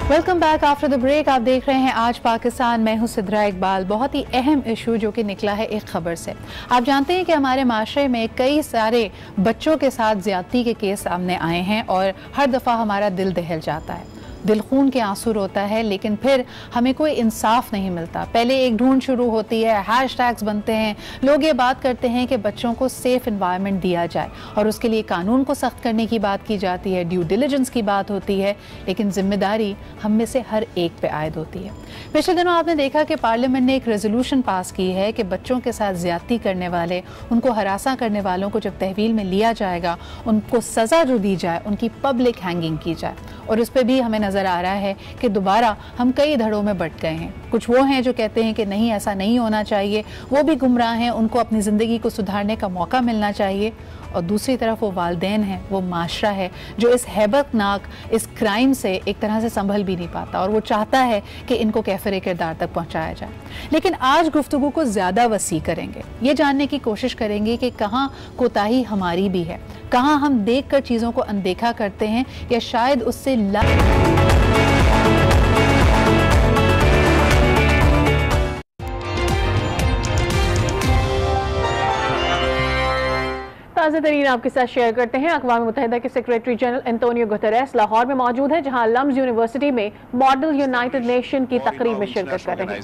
Welcome back after the break. आप देख रहे हैं आज पाकिस्तान, मैं हूं सिद्रा इकबाल। बहुत ही अहम इशू जो कि निकला है एक खबर से। आप जानते हैं कि हमारे माशरे में कई सारे बच्चों के साथ ज्यादती के केस सामने आए हैं और हर दफ़ा हमारा दिल दहल जाता है, दिल खून के आंसू रोता है, लेकिन फिर हमें कोई इंसाफ नहीं मिलता। पहले एक ढूंढ शुरू होती है, हैशटैग्स बनते हैं, लोग ये बात करते हैं कि बच्चों को सेफ एनवायरनमेंट दिया जाए और उसके लिए कानून को सख्त करने की बात की जाती है, ड्यू डिलिजेंस की बात होती है, लेकिन जिम्मेदारी हम में से हर एक पे आयद होती है। पिछले दिनों आपने देखा कि पार्लियामेंट ने एक रेजोल्यूशन पास की है कि बच्चों के साथ ज्यादती करने वाले, उनको हरासा करने वालों को जब तहवील में लिया जाएगा, उनको सज़ा जो दी जाए उनकी पब्लिक हैंगिंग की जाए, और इस पर भी हमें नज़र आ रहा है कि दोबारा हम कई धड़ों में बट गए हैं। कुछ वो हैं जो कहते हैं कि नहीं, ऐसा नहीं होना चाहिए, वो भी गुमराह हैं, उनको अपनी ज़िंदगी को सुधारने का मौका मिलना चाहिए। और दूसरी तरफ वो वालिदैन हैं, वो माशरा है जो इस हैबतनाक इस क्राइम से एक तरह से संभल भी नहीं पाता और वो चाहता है कि इनको कैफिर किरदार तक पहुंचाया जाए। लेकिन आज गुफ्तगू को ज़्यादा वसी करेंगे, ये जानने की कोशिश करेंगे कि कहाँ कोताही हमारी भी है, कहाँ हम देख कर चीज़ों को अनदेखा करते हैं या शायद उससे ताज़ा तरीन आपके साथ शेयर करते हैं। अक़वाम मुत्तहिदा के secretary general Antonio Guterres Lahore में मौजूद हैं, जहां लम्स यूनिवर्सिटी में मॉडल यूनाइटेड नेशन की तकरीब में शिरकत कर रहे हैं।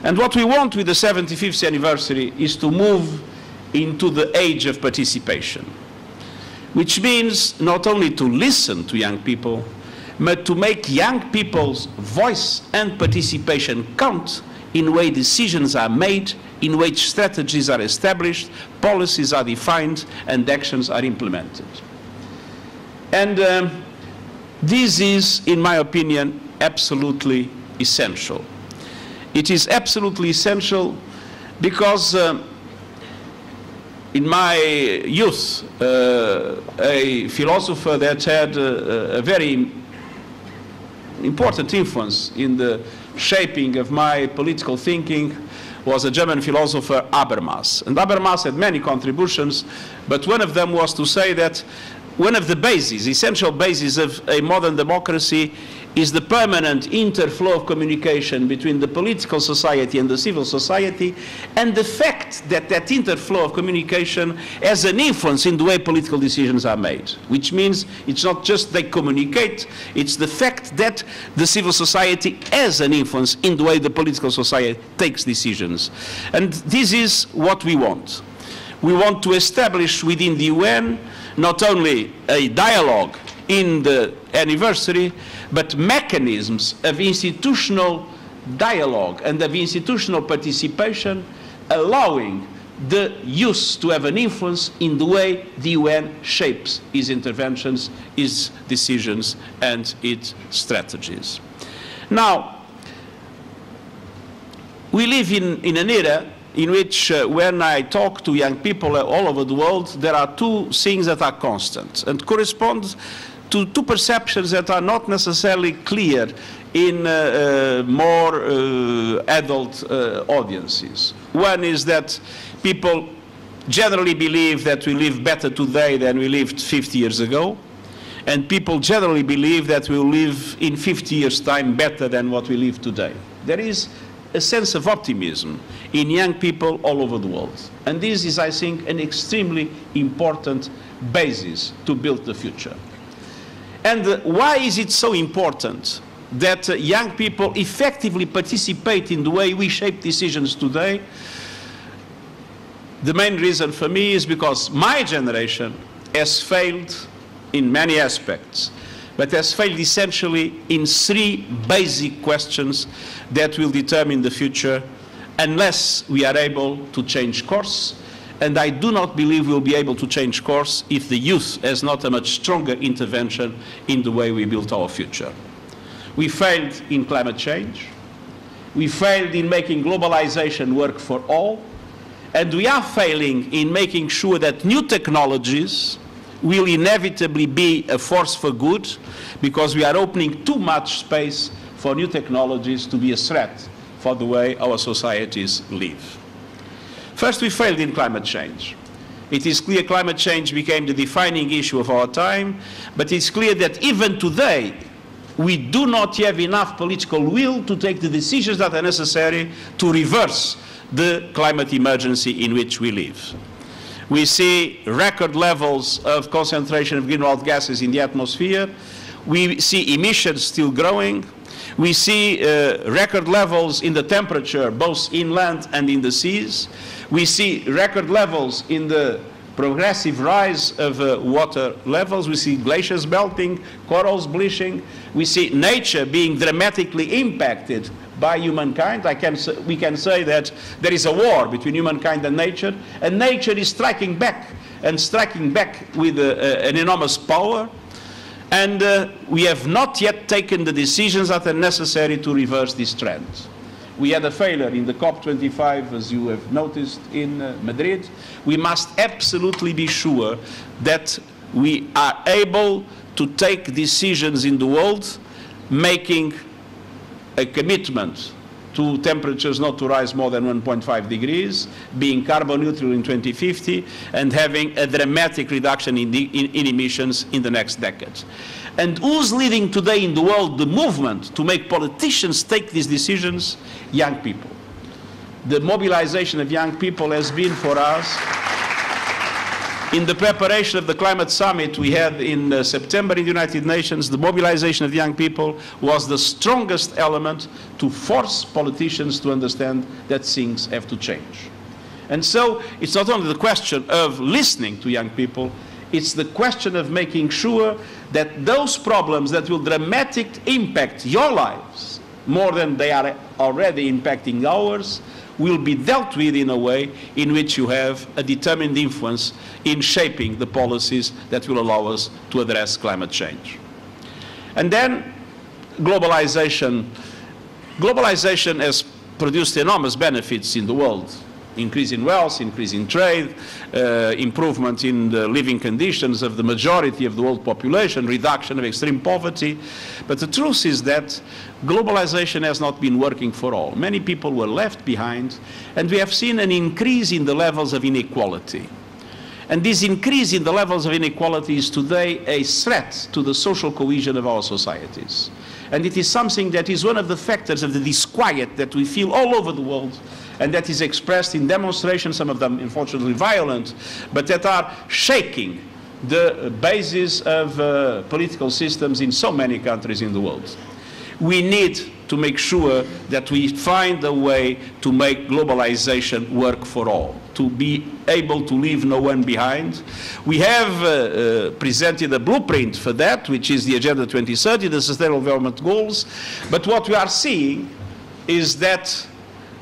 And what we want with the 75th anniversary is to move into the age of participation, which means not only to listen to young people, but to make young people's voice and participation count in way decisions are made, in which strategies are established, policies are defined, and actions are implemented. And this is, in my opinion, absolutely essential. It is absolutely essential because in my youth, a philosopher that had a very important influence in the shaping of my political thinking was a German philosopher, Habermas. And Habermas had many contributions, but one of them was to say that one of the bases, essential bases of a modern democracy is the permanent interflow of communication between the political society and the civil society, and the fact that that interflow of communication has an influence in the way political decisions are made, which means it's not just they communicate, it's the fact that the civil society has an influence in the way the political society takes decisions. And this is what we want. We want to establish within the UN not only a dialogue in the anniversary, but mechanisms of institutional dialogue and of institutional participation, allowing the youth to have an influence in the way the UN shapes its interventions, its decisions, and its strategies. Now, we live in an era in which when I talk to young people all over the world, there are two things that are constant and correspond to two perceptions that are not necessarily clear in more adult audiences. One is that people generally believe that we live better today than we lived 50 years ago, and people generally believe that we will live in 50 years' time better than what we live today. There is a sense of optimism in young people all over the world. And this is, I think, an extremely important basis to build the future. And why is it so important that young people effectively participate in the way we shape decisions today? The main reason for me is because my generation has failed in many aspects, but has failed essentially in three basic questions that will determine the future unless we are able to change course. And I do not believe we'll be able to change course if the youth has not a much stronger intervention in the way we build our future. We failed in climate change. We failed in making globalization work for all. And we are failing in making sure that new technologies will inevitably be a force for good, because we are opening too much space for new technologies to be a threat for the way our societies live. First, we failed in climate change. It is clear climate change became the defining issue of our time, but it's clear that even today, we do not have enough political will to take the decisions that are necessary to reverse the climate emergency in which we live. We see record levels of concentration of greenhouse gases in the atmosphere. We see emissions still growing. We see record levels in the temperature, both inland and in the seas. We see record levels in the progressive rise of water levels. We see glaciers melting, corals bleaching. We see nature being dramatically impacted by humankind. We can say that there is a war between humankind and nature is striking back and striking back with an enormous power. And we have not yet taken the decisions that are necessary to reverse this trend. We had a failure in the COP25, as you have noticed, in Madrid. We must absolutely be sure that we are able to take decisions in the world, making a commitment to temperatures not to rise more than 1.5 degrees, being carbon neutral in 2050, and having a dramatic reduction in emissions in the next decade. And who's leading today in the world the movement to make politicians take these decisions? Young people. The mobilization of young people has been for us, in the preparation of the climate summit we had in September in the United Nations, the mobilization of young people was the strongest element to force politicians to understand that things have to change. And so it's not only the question of listening to young people, it's the question of making sure that those problems that will dramatically impact your lives more than they are already impacting ours will be dealt with in a way in which you have a determined influence in shaping the policies that will allow us to address climate change. And then globalization. Globalization has produced enormous benefits in the world. Increase in wealth, increase in trade, improvement in the living conditions of the majority of the world population, reduction of extreme poverty. But the truth is that globalization has not been working for all. Many people were left behind, and we have seen an increase in the levels of inequality. And this increase in the levels of inequality is today a threat to the social cohesion of our societies. And it is something that is one of the factors of the disquiet that we feel all over the world, and that is expressed in demonstrations, some of them unfortunately violent, but that are shaking the basis of political systems in so many countries in the world. We need to make sure that we find a way to make globalization work for all, to be able to leave no one behind. We have presented a blueprint for that, which is the Agenda 2030, the Sustainable Development Goals. But what we are seeing is that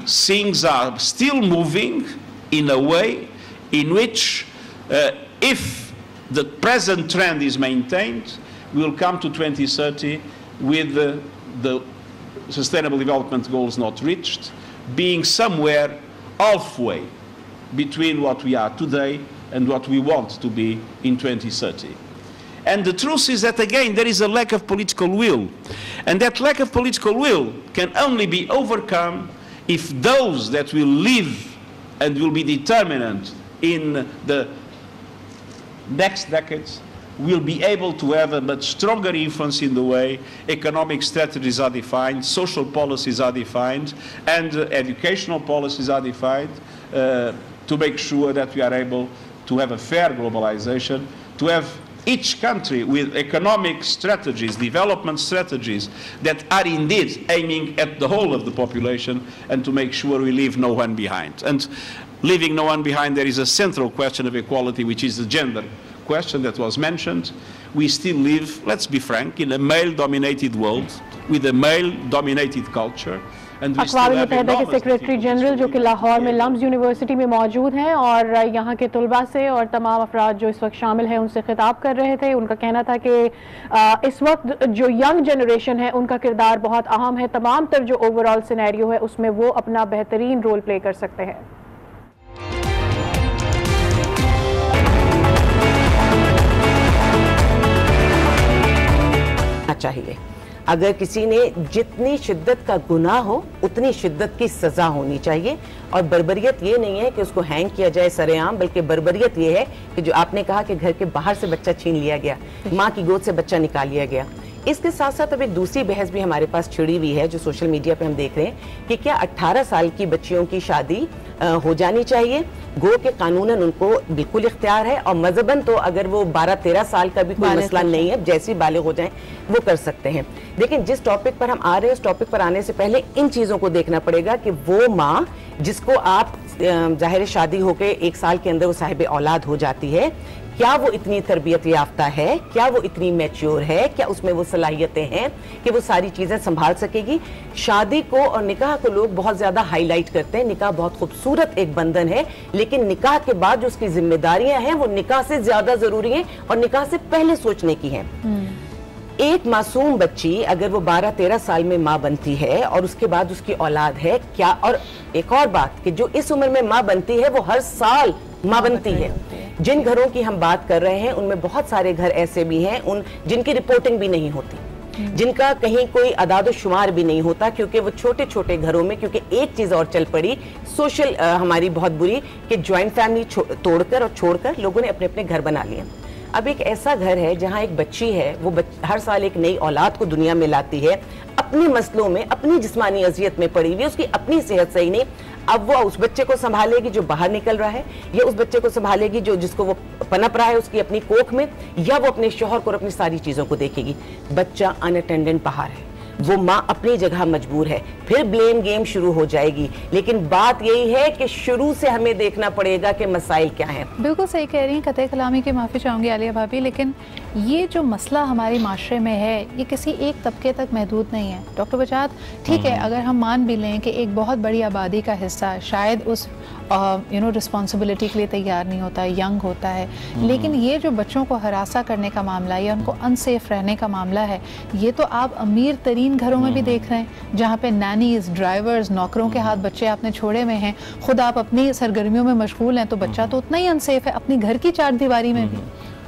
things are still moving in a way in which, if the present trend is maintained, we'll come to 2030 with the Sustainable Development Goals not reached, being somewhere halfway between what we are today and what we want to be in 2030. And the truth is that, again, there is a lack of political will. And that lack of political will can only be overcome if those that will live and will be determinant in the next decades will be able to have a much stronger influence in the way economic strategies are defined, social policies are defined, and educational policies are defined to make sure that we are able to have a fair globalization, to have each country with economic strategies, development strategies that are indeed aiming at the whole of the population, and to make sure we leave no one behind. And leaving no one behind, there is a central question of equality, which is the gender question that was mentioned. We still live, let's be frank, in a male-dominated world with a male-dominated culture. अक़वाम मुत्तहिदा के सेक्रेटरी जनरल जो कि लाहौर में लम्स यूनिवर्सिटी में मौजूद हैं और यहाँ के तलबा से और तमाम अफराद जो इस वक्त शामिल हैं उनसे खिताब कर रहे थे। उनका कहना था कि इस वक्त जो यंग जनरेशन है उनका किरदार बहुत अहम है, तमाम तर जो ओवरऑल सिनेरियो है उसमें वो अपना बेहतरीन रोल प्ले कर सकते हैं। चाहिए अगर किसी ने जितनी शिद्दत का गुनाह हो उतनी शिद्दत की सजा होनी चाहिए। और बर्बरियत ये नहीं है कि उसको हैंग किया जाए सरेआम, बल्कि बर्बरियत ये है कि जो आपने कहा कि घर के बाहर से बच्चा छीन लिया गया, माँ की गोद से बच्चा निकाल लिया गया। इसके साथ साथ अब एक दूसरी बहस भी हमारे पास छिड़ी हुई है जो सोशल मीडिया पे हम देख रहे हैं कि क्या 18 साल की बच्चियों की शादी हो जानी चाहिए। गो के कानूनन उनको बिल्कुल इख्तियार है और मजहबन तो अगर वो 12-13 साल का भी कोई मसला नहीं है, जैसे बालिग हो जाएं वो कर सकते हैं। लेकिन जिस टॉपिक पर हम आ रहे हैं उस टॉपिक पर आने से पहले इन चीज़ों को देखना पड़ेगा कि वो माँ जिसको आप जाहिर शादी होकर 1 साल के अंदर वो साहिब औलाद हो जाती है, क्या वो इतनी तरबियत याफ्ता है, क्या वो इतनी मैच्योर है, क्या उसमें वो सलाहियतें हैं कि वो सारी चीजें संभाल सकेगी। शादी को और निकाह को लोग बहुत ज्यादा हाईलाइट करते हैं, निकाह बहुत खूबसूरत एक बंधन है, लेकिन निकाह के बाद जो उसकी जिम्मेदारियां हैं वो निकाह से ज्यादा जरूरी हैं और निकाह से पहले सोचने की हैं। एक मासूम बच्ची अगर वो 12-13 साल में माँ बनती है और उसके बाद उसकी औलाद है क्या, और एक और बात कि जो इस उम्र में माँ बनती है वो हर साल माँ बनती है। जिन घरों की हम बात कर रहे हैं उनमें बहुत सारे घर ऐसे भी हैं उन जिनकी रिपोर्टिंग भी नहीं होती, जिनका कहीं कोई अदाद शुमार भी नहीं होता, क्योंकि वो छोटे छोटे घरों में, क्योंकि एक चीज और चल पड़ी सोशल हमारी बहुत बुरी कि ज्वाइंट फैमिली तोड़कर और छोड़कर लोगों ने अपने अपने घर बना लिए। अब एक ऐसा घर है जहां एक बच्ची है, वो हर साल एक नई औलाद को दुनिया में लाती है, अपने मसलों में, अपनी जिस्मानी अजियत में पड़ी हुई, उसकी अपनी सेहत सही नहीं। अब वो उस बच्चे को संभालेगी जो बाहर निकल रहा है, या उस बच्चे को संभालेगी जो जिसको वो पनप रहा है उसकी अपनी कोख में, या वो अपने शौहर को और अपनी सारी चीजों को देखेगी। बच्चा अनअटेंडेंट बाहर है, वो माँ अपनी जगह मजबूर है, फिर ब्लेम गेम शुरू हो जाएगी। लेकिन बात यही है कि शुरू से हमें देखना पड़ेगा कि मसाइल क्या हैं। बिल्कुल सही कह रही हैं, कतई कलामी की माफ़ी चाहूँगी आलिया भाभी, लेकिन ये जो मसला हमारे माशरे में है ये किसी एक तबके तक महदूद नहीं है। डॉक्टर बजात, ठीक है, अगर हम मान भी लें कि एक बहुत बड़ी आबादी का हिस्सा शायद उस रिस्पॉन्सिबिलिटी के लिए तैयार नहीं होता है, यंग होता है, लेकिन ये जो बच्चों को हरासा करने का मामला या उनको अनसेफ रहने का मामला है, ये तो आप अमीर तरीन घरों में भी देख रहे हैं, जहाँ पे नैनीज, ड्राइवर्स, नौकरों के हाथ बच्चे आपने छोड़े हुए हैं, खुद आप अपनी सरगर्मियों में मशगूल हैं, तो बच्चा तो उतना ही अनसेफ है अपनी घर की चार दीवारी में भी।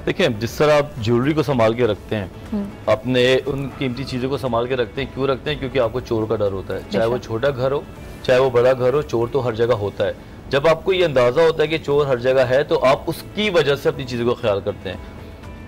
देखिए, जिस तरह आप ज्वेलरी को संभाल के रखते हैं, अपने उन कीमती चीज़ों को संभाल के रखते हैं, क्यों रखते हैं? क्योंकि आपको चोर का डर होता है, चाहे वो छोटा घर हो चाहे वो बड़ा घर हो, चोर तो हर जगह होता है। जब आपको ये अंदाज़ा होता है कि चोर हर जगह है, तो आप उसकी वजह से अपनी चीज़ों का ख्याल करते हैं।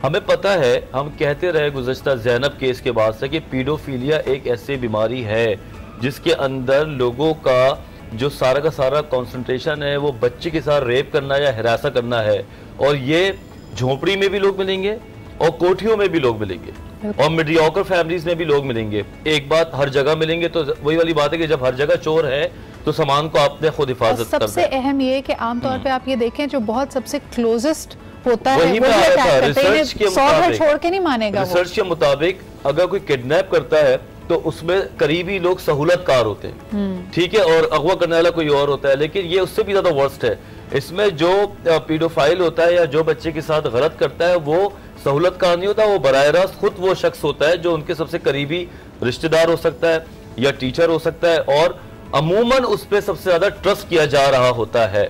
हमें पता है, हम कहते रहे गुज़श्ता ज़ैनब केस के बाद से कि पीडोफीलिया एक ऐसी बीमारी है जिसके अंदर लोगों का जो सारा का सारा कॉन्सेंट्रेशन है वो बच्चे के साथ रेप करना या हिरासा करना है, और ये झोपड़ी में भी लोग मिलेंगे और कोठियों में भी लोग मिलेंगे और मीडियोकर फैमिलीज में भी लोग मिलेंगे। एक बात, हर जगह मिलेंगे, तो वही वाली बात है कि जब हर जगह चोर है तो सामान को आपने खुद हिफाजत करना है। सबसे अहम ये कि आमतौर पे आप ये देखें जो बहुत सबसे क्लोजेस्ट होता है, रिसर्च के मुताबिक, छोड़ के नहीं मानेगा। रिसर्च के मुताबिक अगर कोई किडनैप करता है तो उसमें करीबी लोग सहूलतकार होते हैं, ठीक है, और अगवा करने वाला कोई और होता है। लेकिन ये उससे भी ज्यादा वर्स्ट है, इसमें जो पीडोफाइल होता है या जो बच्चे के साथ गलत करता है वो सहूलतकार नहीं होता, वो बराह रास्त खुद वो शख्स होता है जो उनके सबसे करीबी रिश्तेदार हो सकता है या टीचर हो सकता है, और अमूमन उस पर सबसे ज्यादा ट्रस्ट किया जा रहा होता है।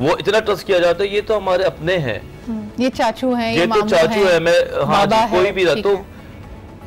वो इतना ट्रस्ट किया जाता है, ये तो हमारे अपने हैं, ये चाचू हैं, ये तो चाचू है, मैं हाँ जी, कोई भी रहा, तो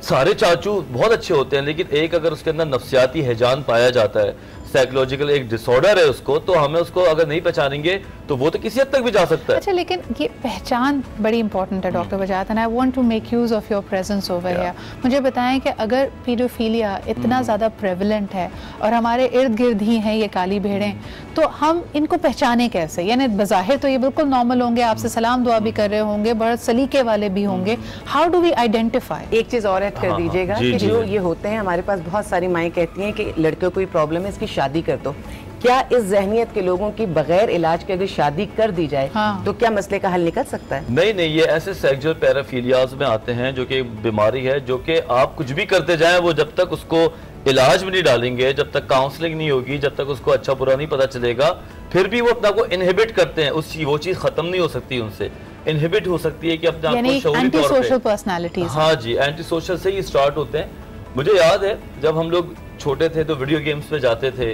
सारे चाचू बहुत अच्छे होते हैं, लेकिन एक अगर उसके अंदर नफ्सियाती हैजान पाया जाता है, साइकोलॉजिकल एक डिसऑर्डर है उसको, तो हमें उसको अगर नहीं पहचानेंगे तो वो तो किसी हद तक भी जा सकता है। अच्छा, लेकिन ये पहचान बड़ी इंपॉर्टेंट है doctor Wajahat, and I want to make use of your presence over here. मुझे बताएं कि अगर पीडोफीलिया इतना ज़्यादा प्रेवलेंट है और हमारे इर्द गिर्द ही हैं ये काली भेड़ें, तो हम इनको पहचाने कैसे? यानी बज़ाहिर तो ये बिल्कुल नॉर्मल होंगे, आपसे सलाम दुआ भी कर रहे होंगे, बड़े सलीके वाले भी होंगे, हाउ डू वी आइडेंटिफाई? एक चीज़ और ऐड कर दीजिएगा कि जो ये होते हैं, हमारे पास बहुत सारी माएँ कहती हैं कि लड़के को कोई प्रॉब्लम है, इसकी शादी कर दो। क्या इस जहनियत के लोगों की बगैर इलाज के अगर शादी कर दी जाए तो क्या मसले का हल निकल सकता है? नहीं नहीं, ये ऐसे सेक्सुअल पैराफिलियाज में आते हैं जो कि बीमारी है, जो कि आप कुछ भी करते जाएं, वो जब तक उसको इलाज में नहीं डालेंगे, जब तक काउंसलिंग नहीं होगी, जब तक उसको अच्छा बुरा नहीं पता चलेगा, फिर भी वो अपना को इनहिबिट करते हैं। वो चीज खत्म नहीं हो सकती, उनसे इनहिबिट हो सकती है कि अपने आप को शऊरी तौर पे, हाँ जी, एंटी सोशल से ही स्टार्ट होते हैं। मुझे याद है जब हम लोग छोटे थे तो वीडियो गेम्स पे जाते थे,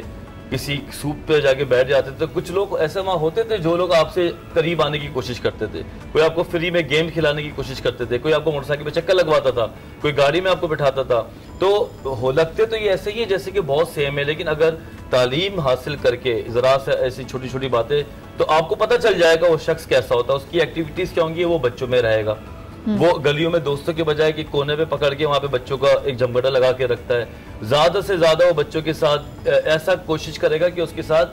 किसी सूप पे जाके बैठ जाते थे, तो कुछ लोग ऐसे वहाँ होते थे जो लोग आपसे करीब आने की कोशिश करते थे। कोई आपको फ्री में गेम खिलाने की कोशिश करते थे, कोई आपको मोटरसाइकिल पे चक्कर लगवाता था, कोई गाड़ी में आपको बिठाता था। तो हो लगते तो ये ऐसे ही है जैसे कि बहुत सेम है, लेकिन अगर तालीम हासिल करके जरा से ऐसी छोटी छोटी बातें, तो आपको पता चल जाएगा वो शख्स कैसा होता है, उसकी एक्टिविटीज क्या होंगी, वो बच्चों में रहेगा। वो गलियों में दोस्तों के बजाय कि कोने पे पकड़ के वहां पे बच्चों का एक जमगटा लगा के रखता है, ज्यादा से ज्यादा वो बच्चों के साथ ऐसा कोशिश करेगा कि उसके साथ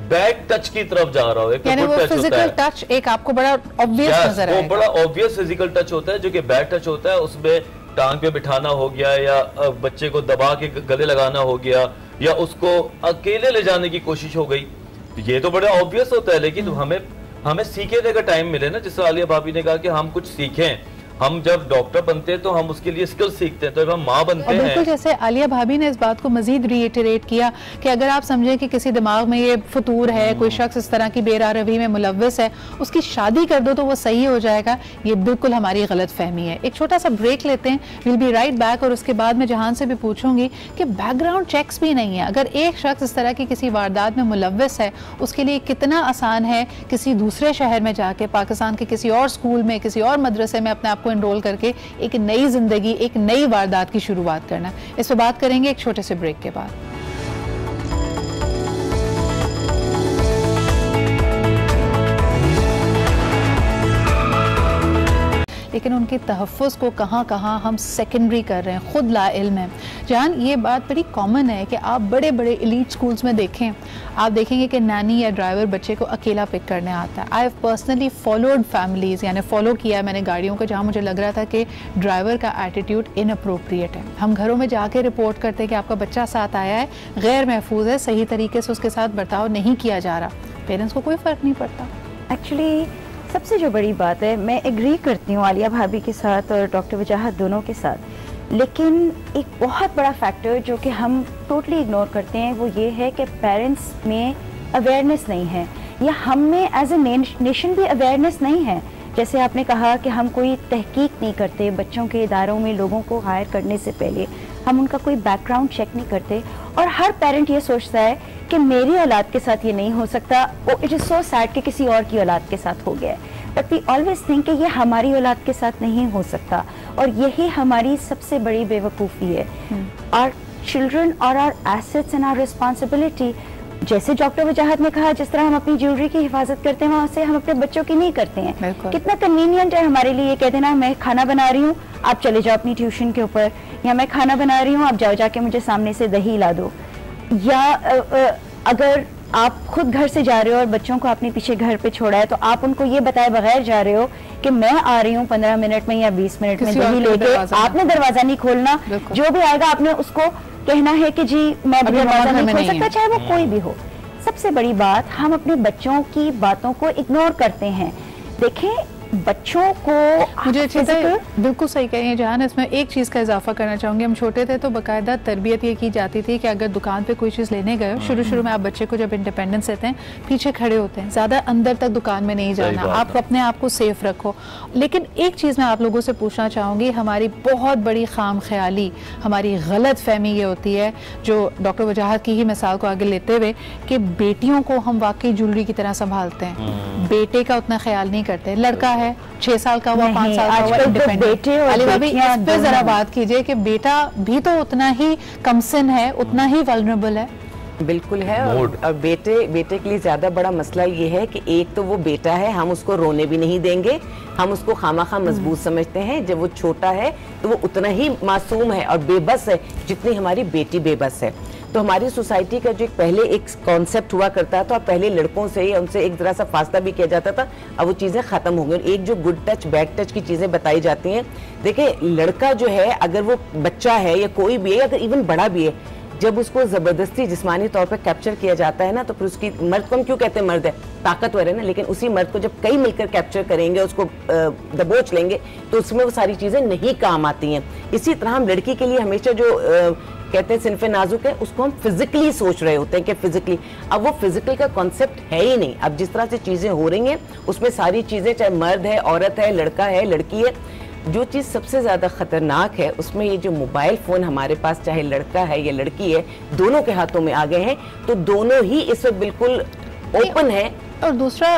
बैड टच की तरफ जा रहा हो। एक यानी वो फिजिकल टच एक आपको बड़ा ऑब्वियस नजर आएगा, वो बड़ा ऑब्वियस फिजिकल टच होता है जो कि बैड टच होता है। उसमें टांग पे बिठाना हो गया, या बच्चे को दबा के गले लगाना हो गया, या उसको अकेले ले जाने की कोशिश हो गई, ये तो बड़ा ऑब्वियस होता है। लेकिन हमें हमें सीखने का टाइम मिले ना, जिससे आलिया भाभी ने कहा कि हम कुछ सीखें। हम जब डॉक्टर बनते हैं तो हम उसके लिए स्किल सीखते हैं, तो जब हम माँ बनते हैं। बिल्कुल, जैसे आलिया भाभी ने इस बात को मजीद रीइटरेट किया कि अगर आप समझें कि किसी दिमाग में ये फतूर है, कोई शख्स इस तरह की बेरारवी में मुलव्वस है, उसकी शादी कर दो तो वो सही हो जाएगा, ये बिल्कुल हमारी गलत फहमी है। एक छोटा सा ब्रेक लेते हैं, विल बी राइट बैक, और उसके बाद मैं जहान से भी पूछूंगी कि बैकग्राउंड चेक्स भी नहीं है। अगर एक शख्स इस तरह की किसी वारदात में मुलव्वस है, उसके लिए कितना आसान है किसी दूसरे शहर में जाके, पाकिस्तान के किसी और स्कूल में, किसी और मदरसे में अपने आप को एनरोल करके एक नई जिंदगी, एक नई वारदात की शुरुआत करना। इस पर बात करेंगे एक छोटे से ब्रेक के बाद। लेकिन उनके तहफ़्फ़ुज़ को कहाँ कहाँ हम सेकेंडरी कर रहे हैं, खुद ला इल्म है। जान, ये बात बड़ी कॉमन है कि आप बड़े बड़े एलीट स्कूल्स में देखें, आप देखेंगे कि नैनी या ड्राइवर बच्चे को अकेला पिक करने आता है। I have personally followed families, यानी फॉलो किया है मैंने गाड़ियों को, जहाँ मुझे लग रहा था कि ड्राइवर का एटीट्यूड इनअप्रोप्रिएट है। हम घरों में जाके रिपोर्ट करते हैं कि आपका बच्चा साथ आया है, गैर महफूज है, सही तरीके से उसके साथ बर्ताव नहीं किया जा रहा, पेरेंट्स को कोई फ़र्क नहीं पड़ता। एक्चुअली सबसे जो बड़ी बात है, मैं एग्री करती हूँ आलिया भाभी के साथ और डॉक्टर वजाहत दोनों के साथ, लेकिन एक बहुत बड़ा फैक्टर जो कि हम टोटली इग्नोर करते हैं वो ये है कि पेरेंट्स में अवेयरनेस नहीं है, या हम में एज ए नेशन भी अवेयरनेस नहीं है। जैसे आपने कहा कि हम कोई तहकीक नहीं करते, बच्चों के इदारों में लोगों को हायर करने से पहले हम उनका कोई बैकग्राउंड चेक नहीं करते, और हर पेरेंट ये सोचता है कि मेरी औलाद के साथ ये नहीं हो सकता, इट इज़ सो सैड कि किसी और की औलाद के साथ हो गया है, बट वी ऑलवेज थिंक कि ये हमारी औलाद के साथ नहीं हो सकता, और यही हमारी सबसे बड़ी बेवकूफ़ी है। आवर चिल्ड्रन और our assets and our responsibility, जैसे डॉक्टर वजाहत ने कहा, जिस तरह हम अपनी ज्वेलरी की हिफाजत करते हैं, वहाँ से हम अपने बच्चों की नहीं करते हैं। कितना कन्वीनियंट है हमारे लिए ये कह देना, मैं खाना बना रही हूँ, आप चले जाओ अपनी ट्यूशन के ऊपर, या मैं खाना बना रही हूँ, आप जाओ जाके मुझे सामने से दही ला दो। या अगर आप खुद घर से जा रहे हो और बच्चों को अपने पीछे घर पे छोड़ा है, तो आप उनको ये बताए बगैर जा रहे हो कि मैं आ रही हूँ 15 मिनट में या 20 मिनट में दही लेके, आपने दरवाजा नहीं खोलना, जो भी आएगा आपने उसको कहना है कि जी मैं दरवाजा नहीं खोल सकता, चाहे वो कोई भी हो। सबसे बड़ी बात, हम अपने बच्चों की बातों को इग्नोर करते हैं। देखें, बच्चों को मुझे बिल्कुल सही कही है जहान, इसमें एक चीज़ का इजाफा करना चाहूँगी। हम छोटे थे तो बाकायदा तरबियत ये की जाती थी कि अगर दुकान पे कोई चीज़ लेने गए, शुरू में आप बच्चे को जब इंडिपेंडेंस देते हैं, पीछे खड़े होते हैं, ज़्यादा अंदर तक दुकान में नहीं जाना, आप अपने आप को सेफ रखो। लेकिन एक चीज़ मैं आप लोगों से पूछना चाहूँगी, हमारी बहुत बड़ी खाम ख्याली, हमारी गलत फहमी ये होती है, जो डॉक्टर वजाहत की ही मिसाल को आगे लेते हुए, कि बेटियों को हम वाकई ज्वेलरी की तरह संभालते हैं, बेटे का उतना ख्याल नहीं करते। लड़का 6 साल का हुआ, 5 साल का हुआ, इंडिपेंडेंट। अली भाभी, इस पे जरा बात कीजिए कि बेटा भी तो उतना ही कमसिन है, उतना ही वल्नरेबल है। बिल्कुल है, और बेटे के लिए ज्यादा बड़ा मसला ये है कि एक तो वो बेटा है, हम उसको रोने भी नहीं देंगे, हम उसको खामाखा मजबूत समझते हैं। जब वो छोटा है तो वो उतना ही मासूम है और बेबस है जितनी हमारी बेटी बेबस है। तो हमारी सोसाइटी का जो पहले एक कॉन्सेप्ट हुआ करता था, पहले लड़कों से या उनसे एक तरह सा फासला भी किया जाता था, अब वो चीज़ें ख़त्म हो गई। एक जो गुड टच बैड टच की चीज़ें बताई जाती हैं, देखिए लड़का जो है, अगर वो बच्चा है या कोई भी है, अगर इवन बड़ा भी है, जब उसको ज़बरदस्ती जिस्मानी तौर पर कैप्चर किया जाता है ना, तो फिर उसकी, मर्द को हम क्यों कहते हैं मर्द है, ताकतवर है ना, लेकिन उसी मर्द को जब कई मिलकर कैप्चर करेंगे, उसको दबोच लेंगे, तो उसमें वो सारी चीज़ें नहीं काम आती हैं। इसी तरह हम लड़की के लिए हमेशा जो कहते हैं सिनफे नाजुक है, उसको हम फिजिकली सोच रहे होते हैं कि फिजिकली, अब वो फिजिकल का कॉन्सेप्ट है ही नहीं। अब जिस तरह से चीज़ें हो रही हैं उसमें सारी चीज़ें, चाहे मर्द है, औरत है, लड़का है, लड़की है, जो चीज़ सबसे ज़्यादा ख़तरनाक है उसमें ये जो मोबाइल फ़ोन हमारे पास, चाहे लड़का है या लड़की है, दोनों के हाथों में आ गए हैं, तो दोनों ही इस वक्त बिल्कुल ओपन है। और दूसरा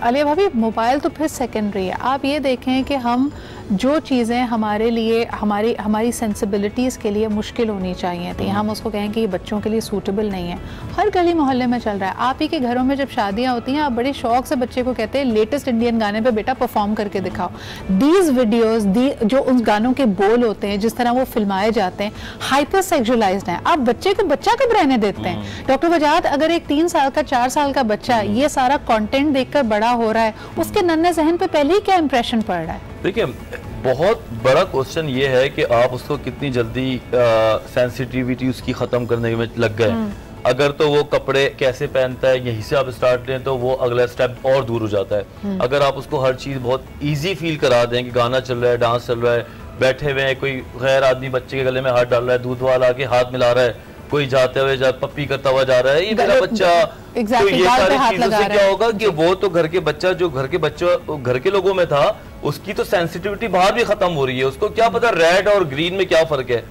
आलिया भाभी, मोबाइल तो फिर सेकेंडरी है। आप ये देखें कि हम जो चीज़ें हमारे लिए, हमारी सेंसिबिलिटीज़ के लिए मुश्किल होनी चाहिए थी, हम उसको कहें कि ये बच्चों के लिए सूटेबल नहीं है, हर गली मोहल्ले में चल रहा है। आप ही के घरों में जब शादियाँ होती हैं, आप बड़े शौक से बच्चे को कहते हैं लेटेस्ट इंडियन गाने पे बेटा परफॉर्म करके दिखाओ। दीज वीडियोज़, जो उन गानों के बोल होते हैं, जिस तरह वो फिल्माए जाते हैं, हाइपर सेक्सुअलाइज्ड हैं। आप बच्चे को बच्चा कब रहने देते हैं? डॉक्टर वजाहत, अगर एक 3 साल का, 4 साल का बच्चा ये सारा कंटेंट देखकर बड़ा हो रहा है, उसके नन्हे जहन पे पहले ही क्या इंप्रेशन पड़ रहा है? देखिए, बहुत बड़ा क्वेश्चन ये है कि आप उसको कितनी जल्दी सेंसिटिविटी उसकी ख़त्म करने में लग गए। अगर तो वो कपड़े कैसे पहनता है यहीं से आप स्टार्ट लें तो वो अगला स्टेप और दूर हो जाता है। अगर आप उसको हर चीज़ बहुत ईजी फील करा दें कि गाना चल रहा है, डांस चल रहा है, बैठे हुए हैं, कोई गैर आदमी बच्चे के गले में हाथ डाल रहा है, दूध वाला आके हाथ मिला रहा है, कोई जाते हुए पप्पी करता हुआ जा रहा है, ये मेरा बच्चा। तो ये सारी चीजों से क्या होगा कि वो तो घर के बच्चा जो घर के लोगों में था उसकी तो सेंसिटिविटी बाहर भी खत्म हो रही है। उसको क्या पता रेड और ग्रीन में क्या फर्क है,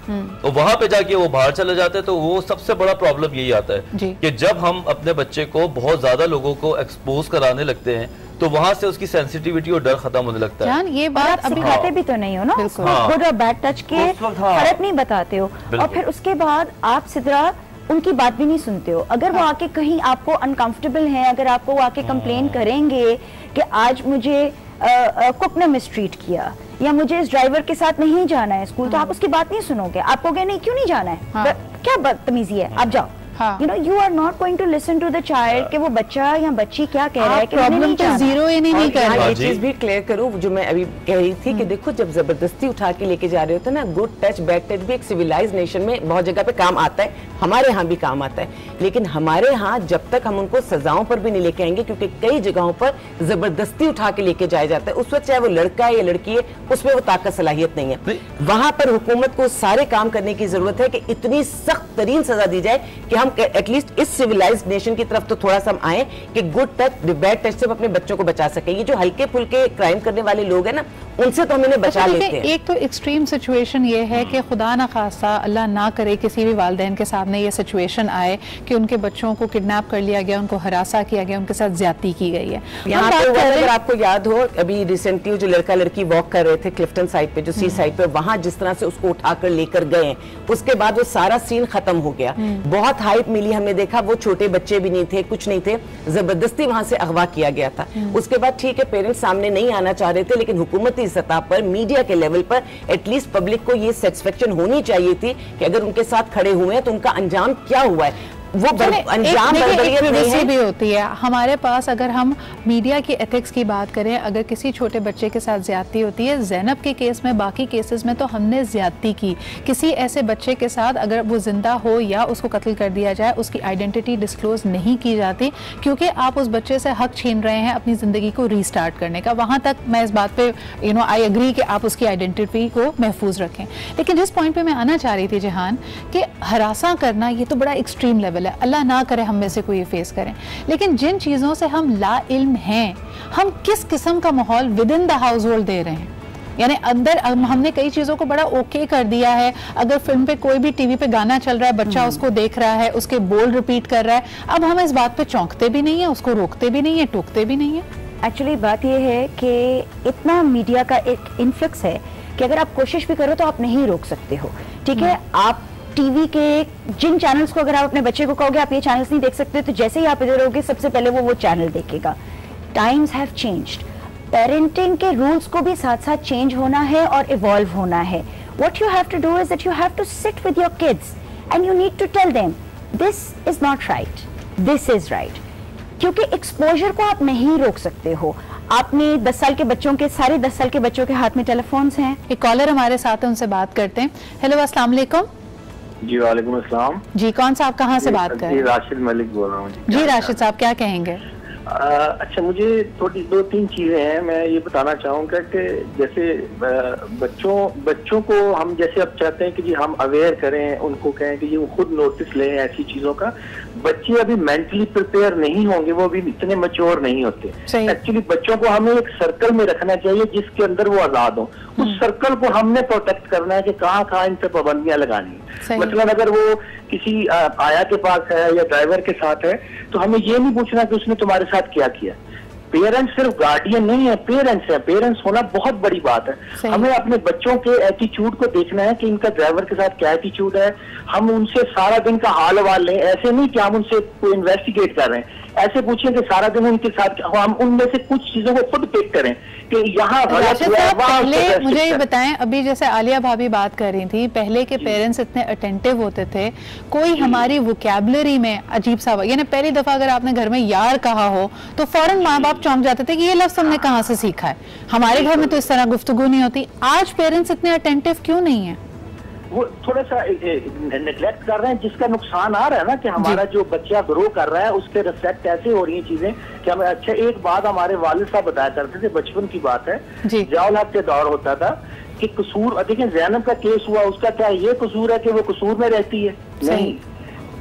तो वहां पे जाके वो बाहर चले जाते हैं। तो वो सबसे बड़ा प्रॉब्लम यही आता है कि जब हम अपने बच्चे को बहुत ज्यादा लोगों को एक्सपोज कराने लगते हैं तो वहां से उसकी सेंसिटिविटी और डर खत्म होने लगता है। ये बात आप सिखाते भी तो नहीं हो ना, गुड और बैड टच के फर्क नहीं बताते हो, और फिर उसके बाद आप सिद्रा उनकी बात भी नहीं सुनते हो। अगर वो आके कहीं आपको अनकंफर्टेबल है, अगर आपको वो आके कंप्लेन करेंगे कि आज मुझे कुक ने मिसट्रीट किया या मुझे इस ड्राइवर के साथ नहीं जाना है स्कूल, तो आप उसकी बात नहीं सुनोगे, आप कहोगे नहीं क्यों नहीं जाना है, क्या बदतमीजी है, आप जाओ। You know, you are not going to listen to the child कि वो बच्चा या बच्ची क्या कह रहा है कि प्रॉब्लम तो जीरो ही नहीं कर रहा। ये चीज भी क्लियर करूं जो मैं अभी कह रही थी कि देखो जब जबरदस्ती उठा के लेके जा रहे होते हैं ना, गुड टच बैड टच भी एक सिविलाइज्ड नेशन में बहुत जगह पे काम आता है, हमारे यहाँ भी काम आता है, लेकिन हमारे यहाँ जब तक हम उनको सजाओं पर भी नहीं लेके आएंगे, क्योंकि कई जगहों पर जबरदस्ती उठा के लेके जाया जाता है, उस वक्त चाहे वो लड़का है या लड़की है उसमें वो ताकत सलाहियत नहीं है। वहां पर हुकूमत को सारे काम करने की जरूरत है कि इतनी सख्त तरीन सजा दी जाए कि हम एटलीस्ट इस सिविलाइज्ड नेशन की तरफ तो थोड़ा सा हम आए कि गुड टच बैड टच से अपने बच्चों को बचा सके। ये जो हल्के फुल्के क्राइम करने वाले लोग हैं ना, उनसे तो हम इन्हें बचा लेते हैं। एक तो एक्सट्रीम सिचुएशन ये है कि खुदा ना खास्ता अल्लाह ना करे किसी भी वालिदैन के सामने ये सिचुएशन आए कि उनके बच्चों को किडनैप कर लिया गया, उनको हरासा किया गया, उनके साथ ज्यादती की गई है। यहाँ पे अगर आपको याद हो अभी रिसेंटली जो लड़का लड़की वॉक कर रहे थे क्लिफ्टन साइड पे, जो सी साइड पे, वहां जिस तरह से उसको उठाकर लेकर गए, उसके बाद वो सारा सीन खत्म हो गया, बहुत हाइप मिली, हमने देखा वो छोटे बच्चे भी नहीं थे, कुछ नहीं थे, जबरदस्ती वहां से अगवा किया गया था। उसके बाद ठीक है पेरेंट्स सामने नहीं आना चाह रहे थे, लेकिन हुकूमती सतह पर मीडिया के लेवल पर एटलीस्ट पब्लिक को ये सेटिस्फेक्शन होनी चाहिए थी कि अगर उनके साथ खड़े हुए हैं तो उनका अंजाम क्या हुआ है, वो अंजाम भी होती है हमारे पास। अगर हम मीडिया की एथिक्स की बात करें, अगर किसी छोटे बच्चे के साथ ज्यादती होती है, ज़ैनब के केस में, बाकी केसेस में तो हमने ज्यादती की, किसी ऐसे बच्चे के साथ अगर वो जिंदा हो या उसको कत्ल कर दिया जाए, उसकी आइडेंटिटी डिस्क्लोज नहीं की जाती, क्योंकि आप उस बच्चे से हक छीन रहे हैं अपनी जिंदगी को रीस्टार्ट करने का। वहां तक मैं इस बात पे आई एग्री कि आप उसकी आइडेंटिटी को महफूज रखें, लेकिन जिस पॉइंट पे मैं आना चाह रही थी जहान, कि हरासा करना ये तो बड़ा एक्सट्रीम लेवल है, अल्लाह ना करे हम में से कोई फेस करें, लेकिन जिन चीज़ों से हम ला इल्म हैं, हम किस किस्म का माहौल within the household दे रहे हैं, यानी अंदर हमने कई चीज़ों को बड़ा ओके कर दिया है। अगर फिल्म पे कोई भी टीवी पे गाना चल रहा है, बच्चा उसको देख रहा है, उसके बोल रिपीट कर रहा है, अब हम इस बात पे चौंकते भी नहीं है, उसको रोकते भी नहीं है, टोकते भी नहीं है। एक्चुअली बात यह है कि इतना मीडिया का एक इन्फ्लुक्स है कि अगर आप कोशिश भी करो तो आप नहीं रोक सकते हो, ठीक है। आप टीवी के जिन चैनल्स को अगर आप अपने बच्चे को कहोगे आप ये चैनल्स नहीं देख सकते, तो जैसे ही आप इधर होगे सबसे पहले वो चैनल देखेगा। टाइम्स हैव चेंज्ड, पेरेंटिंग के रूल्स को भी साथ साथ चेंज होना है और इवॉल्व होना है। What you have to do is that you have to sit with your kids and you need to tell them this is not right, this is right, क्योंकि एक्सपोजर को आप नहीं रोक सकते हो। आपने 10 साल के बच्चों के, सारे 10 साल के बच्चों के हाथ में टेलीफोन्स हैं। एक कॉलर हमारे साथ है, उनसे बात करते हैं। हेलो, अस्सलाम वालेकुम। जी वालेकुम अस्सलाम। जी, कौन सा, आप कहाँ से बात कर रहे हैं? राशिद मलिक बोल रहा हूँ। जी राशिद साहब, क्या कहेंगे? अच्छा, मुझे थोड़ी 2-3 चीजें हैं, मैं ये बताना चाहूँगा कि जैसे बच्चों को हम जैसे अब चाहते हैं कि जी हम अवेयर करें, उनको कहें कि ये वो खुद नोटिस लें ऐसी चीजों का। बच्चे अभी मेंटली प्रिपेयर नहीं होंगे, वो अभी इतने मैच्योर नहीं होते। एक्चुअली बच्चों को हमें एक सर्कल में रखना चाहिए जिसके अंदर वो आजाद हो। उस सर्कल को हमने प्रोटेक्ट करना है कि कहाँ इन पे पाबंदियां लगानी है। मतलब अगर वो किसी आया के पास है या ड्राइवर के साथ है, तो हमें ये नहीं पूछना कि उसने तुम्हारे साथ क्या किया। पेरेंट्स सिर्फ गार्डियन नहीं है, पेरेंट्स है। पेरेंट्स होना बहुत बड़ी बात है। हमें अपने बच्चों के एटीट्यूड को देखना है कि इनका ड्राइवर के साथ क्या एटीट्यूड है। हम उनसे सारा दिन का हाल हवाल लें, ऐसे नहीं कि हम उनसे कोई इन्वेस्टिगेट कर रहे हैं, ऐसे पूछें कि सारा दिन उनके साथ हम उनमें से कुछ चीजों को खुद पिक करें कि यहाँ गलत हुआ है। पहले मुझे ये बताएं, अभी जैसे आलिया भाभी बात कर रही थी, पहले के पेरेंट्स इतने अटेंटिव होते थे, कोई हमारी वोकैबुलरी में अजीब सा, यानी पहली दफा अगर आपने घर में यार कहा हो तो फौरन माँ बाप चौंक जाते थे कि ये लफ्ज हमने कहाँ से सीखा है, हमारे घर में तो इस तरह गुफ्तगू नहीं होती। आज पेरेंट्स इतने अटेंटिव क्यों नहीं है? वो थोड़ा सा नेग्लेक्ट कर रहे हैं, जिसका नुकसान आ रहा है ना कि हमारा जो बच्चा ग्रो कर रहा है उसके रिफ्लेक्ट ऐसे हो रही हैं चीजें कि हमें अच्छा। एक बात हमारे वालिद साहब बताया करते थे, बचपन की बात है, जियाउल हक के दौर होता था कि कसूर, देखिए ज़ैनब का केस हुआ, उसका क्या ये कसूर है कि वो कसूर में रहती है? नहीं,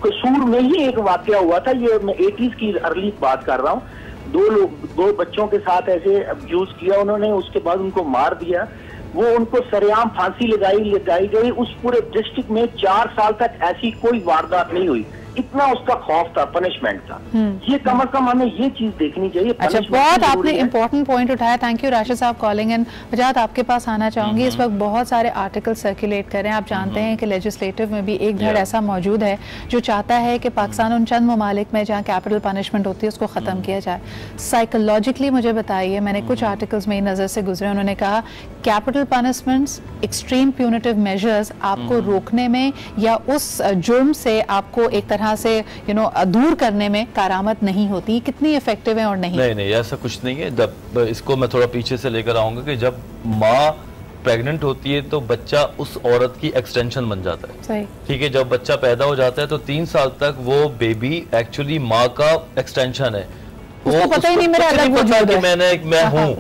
कसूर में ही एक वाकया हुआ था। ये मैं 80s की अर्ली बात कर रहा हूँ। दो बच्चों के साथ ऐसे अब्यूज किया उन्होंने, उसके बाद उनको मार दिया। वो उनको सरेआम फांसी लगाई गई। उस पूरे डिस्ट्रिक्ट में 4 साल तक ऐसी कोई वारदात नहीं हुई। इतना उसका खौफ था, पनिशमेंट था। ये कम से कम हमें ये चीज देखनी चाहिए। अच्छा, बहुत आपने इंपॉर्टेंट पॉइंट उठाया, थैंक यू राशिद साहब कॉलिंग इन। वजाहत आपके पास आना चाहूंगी। इस वक्त बहुत सारे आर्टिकल सर्कुलेट कर रहे हैं। आप जानते हैं कि लेजिस्लेटिव में भी एक धड़ ऐसा मौजूद है जो चाहता है कि पाकिस्तान उन चंद ममालिक में जहाँ कैपिटल पनिशमेंट होती है उसको ख़त्म किया जाए। साइकोलॉजिकली मुझे बताइए, मैंने कुछ आर्टिकल्स मेरी नज़र से गुजरे, उन्होंने कहा capital punishments, extreme punitive measures आपको रोकने में या उस जुर्म से आपको एक तरह से दूर करने में कारामद नहीं होती। कितनी इफेक्टिव है और नहीं? नहीं, ऐसा कुछ नहीं है। जब इसको मैं थोड़ा पीछे से लेकर आऊंगा कि जब माँ प्रेग्नेंट होती है तो बच्चा उस औरत की एक्सटेंशन बन जाता है। सही, ठीक है। जब बच्चा पैदा हो जाता है तो 3 साल तक वो बेबी एक्चुअली माँ का एक्सटेंशन है। उसको पता ही नहीं मेरा अलग वजूद है, मैं हूँ।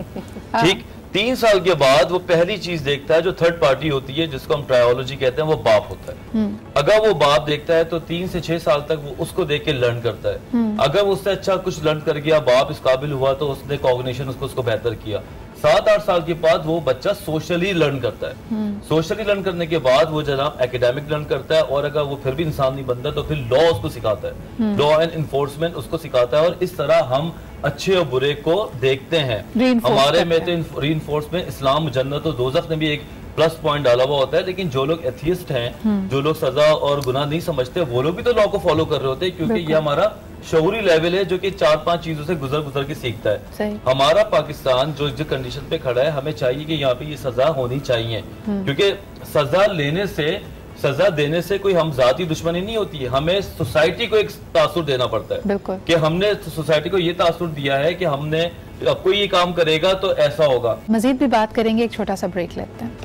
ठीक, 3 साल के बाद वो पहली चीज देखता है जो थर्ड पार्टी होती है, जिसको हम ट्रायोलॉजी कहते हैं, वो बाप होता है। अगर वो बाप देखता है तो 3 से 6 साल तक वो उसको देख के लर्न करता है। अगर वो उससे अच्छा कुछ लर्न कर गया, बाप इस काबिल हुआ, तो उसने कॉग्निशन उसको बेहतर किया। 7-8 साल के बाद वो बच्चा सोशली लर्न करता है। सोशली लर्न करने के बाद वो जनाब एकेडमिक लर्न करता है, और अगर वो फिर भी इंसान नहीं बनता तो फिर लॉ उसको सिखाता है, लॉ एंड इन्फोर्समेंट उसको सिखाता है। और इस तरह हम अच्छे और बुरे को देखते हैं। हमारे में तो रीइंफोर्समेंट, इस्लाम, जन्नत और दोज़ख ने भी एक प्लस पॉइंट डाला हुआ होता है। लेकिन जो लोग एथियस्ट हैं, जो लोग सजा और गुनाह नहीं समझते, वो लोग भी तो लॉ को फॉलो कर रहे होते हैं, क्योंकि ये हमारा शऊरी लेवल है जो कि 4-5 चीजों से गुजर के सीखता है। हमारा पाकिस्तान जो कंडीशन पे खड़ा है, हमें चाहिए कि यहाँ पे ये सजा होनी चाहिए, क्योंकि सजा देने से कोई हम जाती दुश्मनी नहीं होती है। हमें सोसाइटी को एक तासुर देना पड़ता है कि हमने सोसाइटी को ये तासुर दिया है कि हमने अब कोई ये काम करेगा तो ऐसा होगा। मजीद भी बात करेंगे, एक छोटा सा ब्रेक लेते हैं।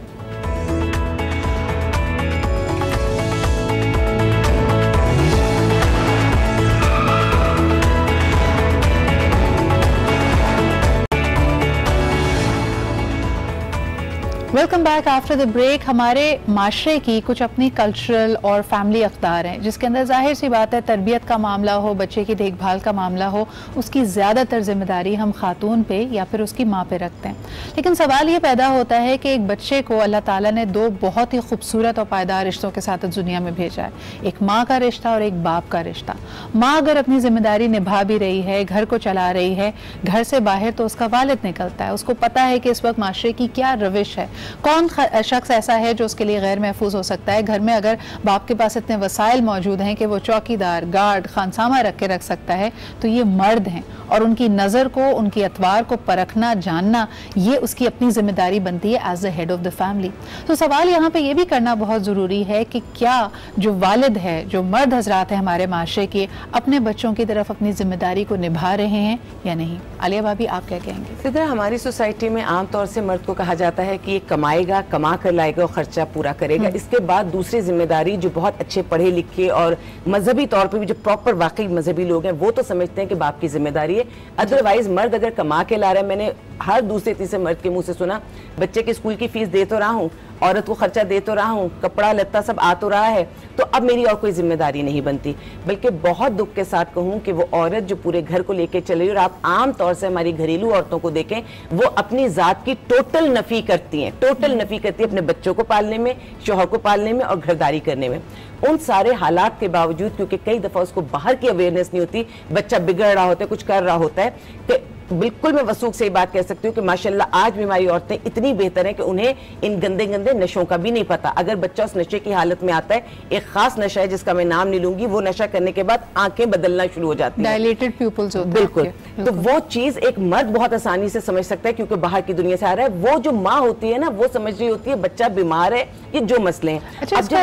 Welcome back after the break. हमारे माशरे की कुछ अपनी कल्चरल और फैमिली अख्तार हैं, जिसके अंदर जाहिर सी बात है तरबियत का मामला हो, बच्चे की देखभाल का मामला हो, उसकी ज़्यादातर जिम्मेदारी हम खातून पे या फिर उसकी माँ पे रखते हैं। लेकिन सवाल ये पैदा होता है कि एक बच्चे को अल्लाह ताला ने 2 बहुत ही खूबसूरत और पायदार रिश्तों के साथ दुनिया में भेजा है, एक माँ का रिश्ता और एक बाप का रिश्ता। माँ अगर अपनी जिम्मेदारी निभा भी रही है, घर को चला रही है, घर से बाहर तो उसका वालिद निकलता है, उसको पता है कि इस वक्त माशरे की क्या रविश है, कौन शख्स ऐसा है जो उसके लिए गैर महफूज हो सकता है। घर में अगर बाप के पास इतने वसाइल मौजूद हैं कि वो चौकीदार, गार्ड, खानसामा रख सकता है, तो ये मर्द हैं और उनकी नज़र को, उनकी अतवार को परखना, जानना, ये उसकी अपनी जिम्मेदारी बनती है as the head of the family. तो सवाल यहाँ पे ये भी करना बहुत ज़रूरी है कि क्या जो वालिद है, जो मर्द हजरात हैं हमारे माशरे के, अपने बच्चों की तरफ अपनी जिम्मेदारी को निभा रहे हैं या नहीं। आलिया भाभी, आप क्या कहेंगे? सिद्रा, हमारी सोसाइटी में आमतौर से मर्द को कहा जाता है कि ये कमाएगा, कमा कर लाएगा और खर्चा पूरा करेगा। इसके बाद दूसरी जिम्मेदारी, जो बहुत अच्छे पढ़े लिखे और मजहबी तौर पे भी जो प्रॉपर वाकई मजहबी लोग हैं, वो तो समझते हैं कि बाप की जिम्मेदारी है। अदरवाइज मर्द अगर कमा के ला रहा है, मैंने हर दूसरे तीसरे मर्द के मुंह से सुना, बच्चे की स्कूल की फीस दे तो रहा हूँ, औरत को खर्चा दे तो रहा हूँ, कपड़ा लत्ता सब आ तो रहा है, तो अब मेरी और कोई जिम्मेदारी नहीं बनती। बल्कि बहुत दुख के साथ कहूँ कि वो औरत जो पूरे घर को लेके चल रही है, और आप आम तौर से हमारी घरेलू औरतों को देखें, वो अपनी जात की टोटल नफी करती हैं, अपने बच्चों को पालने में, शौहर को पालने में और घरदारी करने में। उन सारे हालात के बावजूद, क्योंकि कई दफा उसको बाहर की अवेयरनेस नहीं होती, बच्चा बिगड़ रहा होता है, कुछ कर रहा होता है, कि बिल्कुल मैं वसूख से ये बात कह सकती हूँ कि माशाल्लाह आज भी हमारी औरतें इतनी बेहतर हैं कि उन्हें इन गंदे गंदे नशों का भी नहीं पता। अगर बच्चा उस नशे की हालत में आता है, एक खास नशा है जिसका मैं नाम नहीं लूंगी, वो नशा करने के बाद आंखें बदलना शुरू हो जाती हैं, डायलेटेड प्यूपल्स होते हैं। बिल्कुल, तो वो चीज एक मर्द बहुत आसानी से समझ सकता है, क्योंकि बाहर की दुनिया से आ रहा है। वो जो माँ होती है ना, वो समझ रही होती है बच्चा बीमार है, ये जो मसले हैं। अच्छा,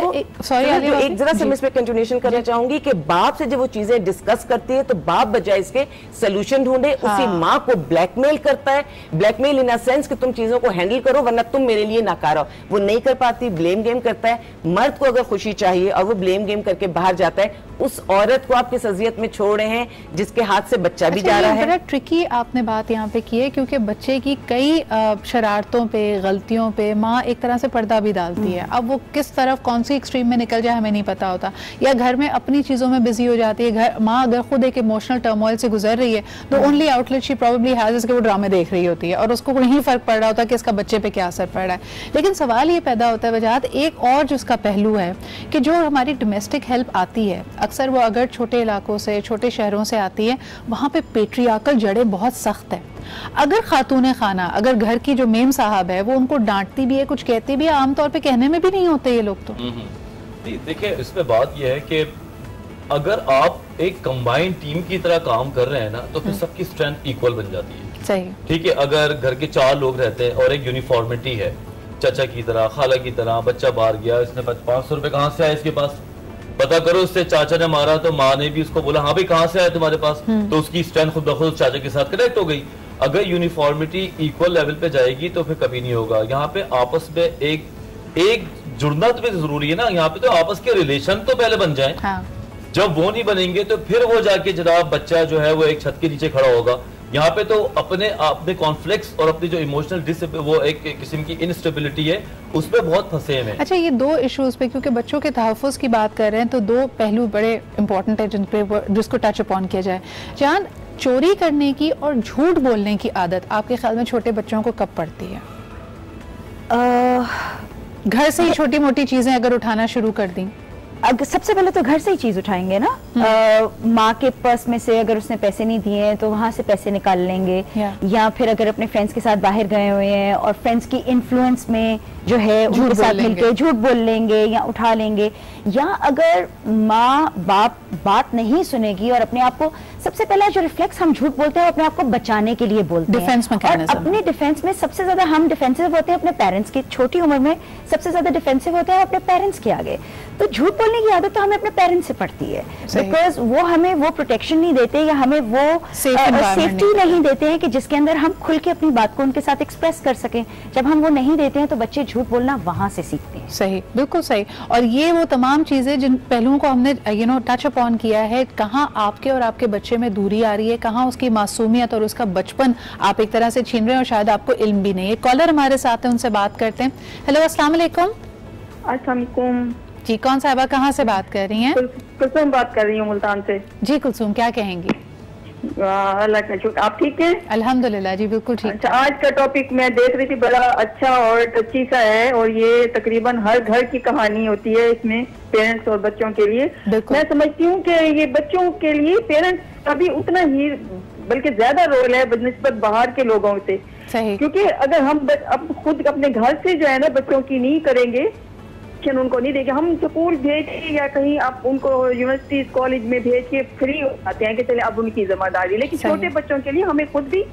एक जरा से मैं इस पे कंटिन्यूएशन करना चाहूंगी कि बाप से जब वो चीजें डिस्कस करती है, तो बाप बजाय इसके सोल्यूशन ढूंढे, उसी माँ माँ को ब्लैकमेल करता है, ब्लैकमेल इन अ सेंस कि तुम चीजों को हैंडल करो वरना तुम मेरे लिए नाकार हो, वो नहीं कर पाती, ब्लेम गेम करता है। मर्द को अगर खुशी चाहिए और वो ब्लेम गेम करके बाहर जाता है, उस औरत को आप किस अजियत में छोड़ रहे हैं जिसके हाथ से बच्चा भी जा रहा है। बड़ा ट्रिकी आपने बात यहाँ पे की है, क्योंकि बच्चे की कई शरारतों पे, गलतियों पे माँ एक तरह से पर्दा भी डालती है। अब वो किस तरफ कौन सी एक्सट्रीम में निकल जाए हमें नहीं पता होता, या घर में अपनी चीज़ों में बिजी हो जाती है। घर माँ अगर खुद एक इमोशनल टर्मोइल से गुजर रही है तो only outlet she probably has इसके वो ड्रामे देख रही होती है और उसको नहीं फर्क पड़ रहा होता कि इसका बच्चे पे क्या असर पड़ रहा है। लेकिन सवाल ये पैदा होता है वजाहत एक और जो उसका पहलू है कि जो हमारी डोमेस्टिक हेल्प आती है, अक्सर वो अगर छोटे इलाकों से, छोटे शहरों से आती है, वहाँ पे पेट्रियार्कल जड़ें बहुत सख्त है। अगर खातून खाना, अगर घर की जो मेम साहब है वो उनको डांटती भी है, कुछ कहती भी है, आमतौर पे कहने में भी नहीं होते ये लोग। तो देखिए इसमें बात यह है कि अगर आप एक कंबाइंड टीम की तरह काम कर रहे हैं ना तो फिर सबकी स्ट्रेंथ इक्वल बन जाती है। सही, ठीक है। अगर घर के 4 लोग रहते हैं और एक यूनिफॉर्मिटी है, चाचा की तरह, खाला की तरह, बच्चा बाहर गया, इसने 500 रुपए कहाँ से आए इसके पास, पता करो, उससे चाचा ने मारा तो माँ ने भी उसको बोला हाँ भाई कहाँ से आया तुम्हारे पास, तो उसकी स्ट्रेंथ खुद ब खुद चाचा के साथ कनेक्ट हो गई। अगर यूनिफॉर्मिटी इक्वल लेवल पे जाएगी तो फिर कभी नहीं होगा। यहाँ पे आपस में एक जुड़ना तो जरूरी है ना, यहाँ पे तो आपस के रिलेशन तो पहले बन जाए। हाँ। जब वो नहीं बनेंगे तो फिर वो जाके जनाब बच्चा जो है वो एक छत के नीचे खड़ा होगा। यहाँ पे तो अपने कॉन्फ्लिक्ट्स और अपनी जो इमोशनल वो एक किस्म की इनस्टेबिलिटी है उसमें बहुत फंसे हैं। अच्छा, ये 2 इश्यूज पे, क्योंकि बच्चों के तहफ़्फ़ुज़ की बात कर रहे हैं, तो 2 पहलू बड़े इंपॉर्टेंट है जिसको टच अपॉन किया जाए। जान, चोरी करने की और झूठ बोलने की आदत आपके ख्याल में छोटे बच्चों को कब पड़ती है? घर से ही छोटी मोटी चीजें अगर उठाना शुरू कर दी? सबसे पहले तो घर से ही चीज उठाएंगे ना। माँ के पर्स में से अगर उसने पैसे नहीं दिए हैं तो वहां से पैसे निकाल लेंगे, या फिर अगर अपने फ्रेंड्स के साथ बाहर गए हुए हैं और फ्रेंड्स की इन्फ्लुएंस में जो है उनके साथ मिलकर झूठ बोल लेंगे या उठा लेंगे। या अगर माँ बाप बात नहीं सुनेगी और अपने आप को, सबसे पहला जो रिफ्लेक्स हम झूठ बोलते हैं अपने आप को बचाने के लिए बोलते हैं। और अपने डिफेंस में सबसे ज्यादा हम डिफेंसिव होते हैं अपने पेरेंट्स की, छोटी उम्र में सबसे ज्यादा डिफेंसिव होते हैं अपने पेरेंट्स के आगे। तो झूठ बोलने की आदत तो हमें अपने पेरेंट्स से पड़ती है, बिकॉज वो हमें वो प्रोटेक्शन नहीं देते या हमें वो सेफ्टी नहीं देते हैं कि जिसके अंदर हम खुल के अपनी बात को उनके साथ एक्सप्रेस कर सकें। जब हम वो नहीं देते हैं तो बच्चे झूठ बोलना वहां से सीखते हैं। सही, बिल्कुल सही। और ये वो तमाम चीजें जिन पहलुओं को हमने टच अपॉन किया है, कहाँ आपके और आपके बच्चे में दूरी आ रही है, कहाँ उसकी मासूमियत और उसका बचपन आप एक तरह से छीन रहे हैं और शायद आपको इल्म भी नहीं है। कॉलर हमारे साथ है, उनसे बात करते हैं। हेलो, अस्सलाम वालेकुम। अस्सलाम वालेकुम जी, कौन साहिबा कहाँ से बात कर रही हैं? कुलसुम बात कर रही हूँ मुल्तान से। जी कुलसुम, क्या कहेंगी? अल्लाह का शुक्र, आप ठीक हैं? अल्हम्दुलिल्लाह जी, बिल्कुल ठीक। अच्छा, आज का टॉपिक मैं देख रही थी, बड़ा अच्छा और टची सा है, और ये तकरीबन हर घर की कहानी होती है इसमें पेरेंट्स और बच्चों के लिए। मैं समझती हूँ कि ये बच्चों के लिए पेरेंट्स का भी उतना ही बल्कि ज्यादा रोल है बनिस्बत बाहर के लोगों से। सही। क्योंकि अगर हम अब खुद अपने घर से जो है ना बच्चों की नहीं करेंगे, उनको नहीं देंगे, हम स्कूल भेज के या कहीं आप उनको यूनिवर्सिटी कॉलेज में भेज के फ्री हो जाते हैं कि चले अब उनकी जिम्मेदारी। लेकिन छोटे बच्चों के लिए हमें खुद भी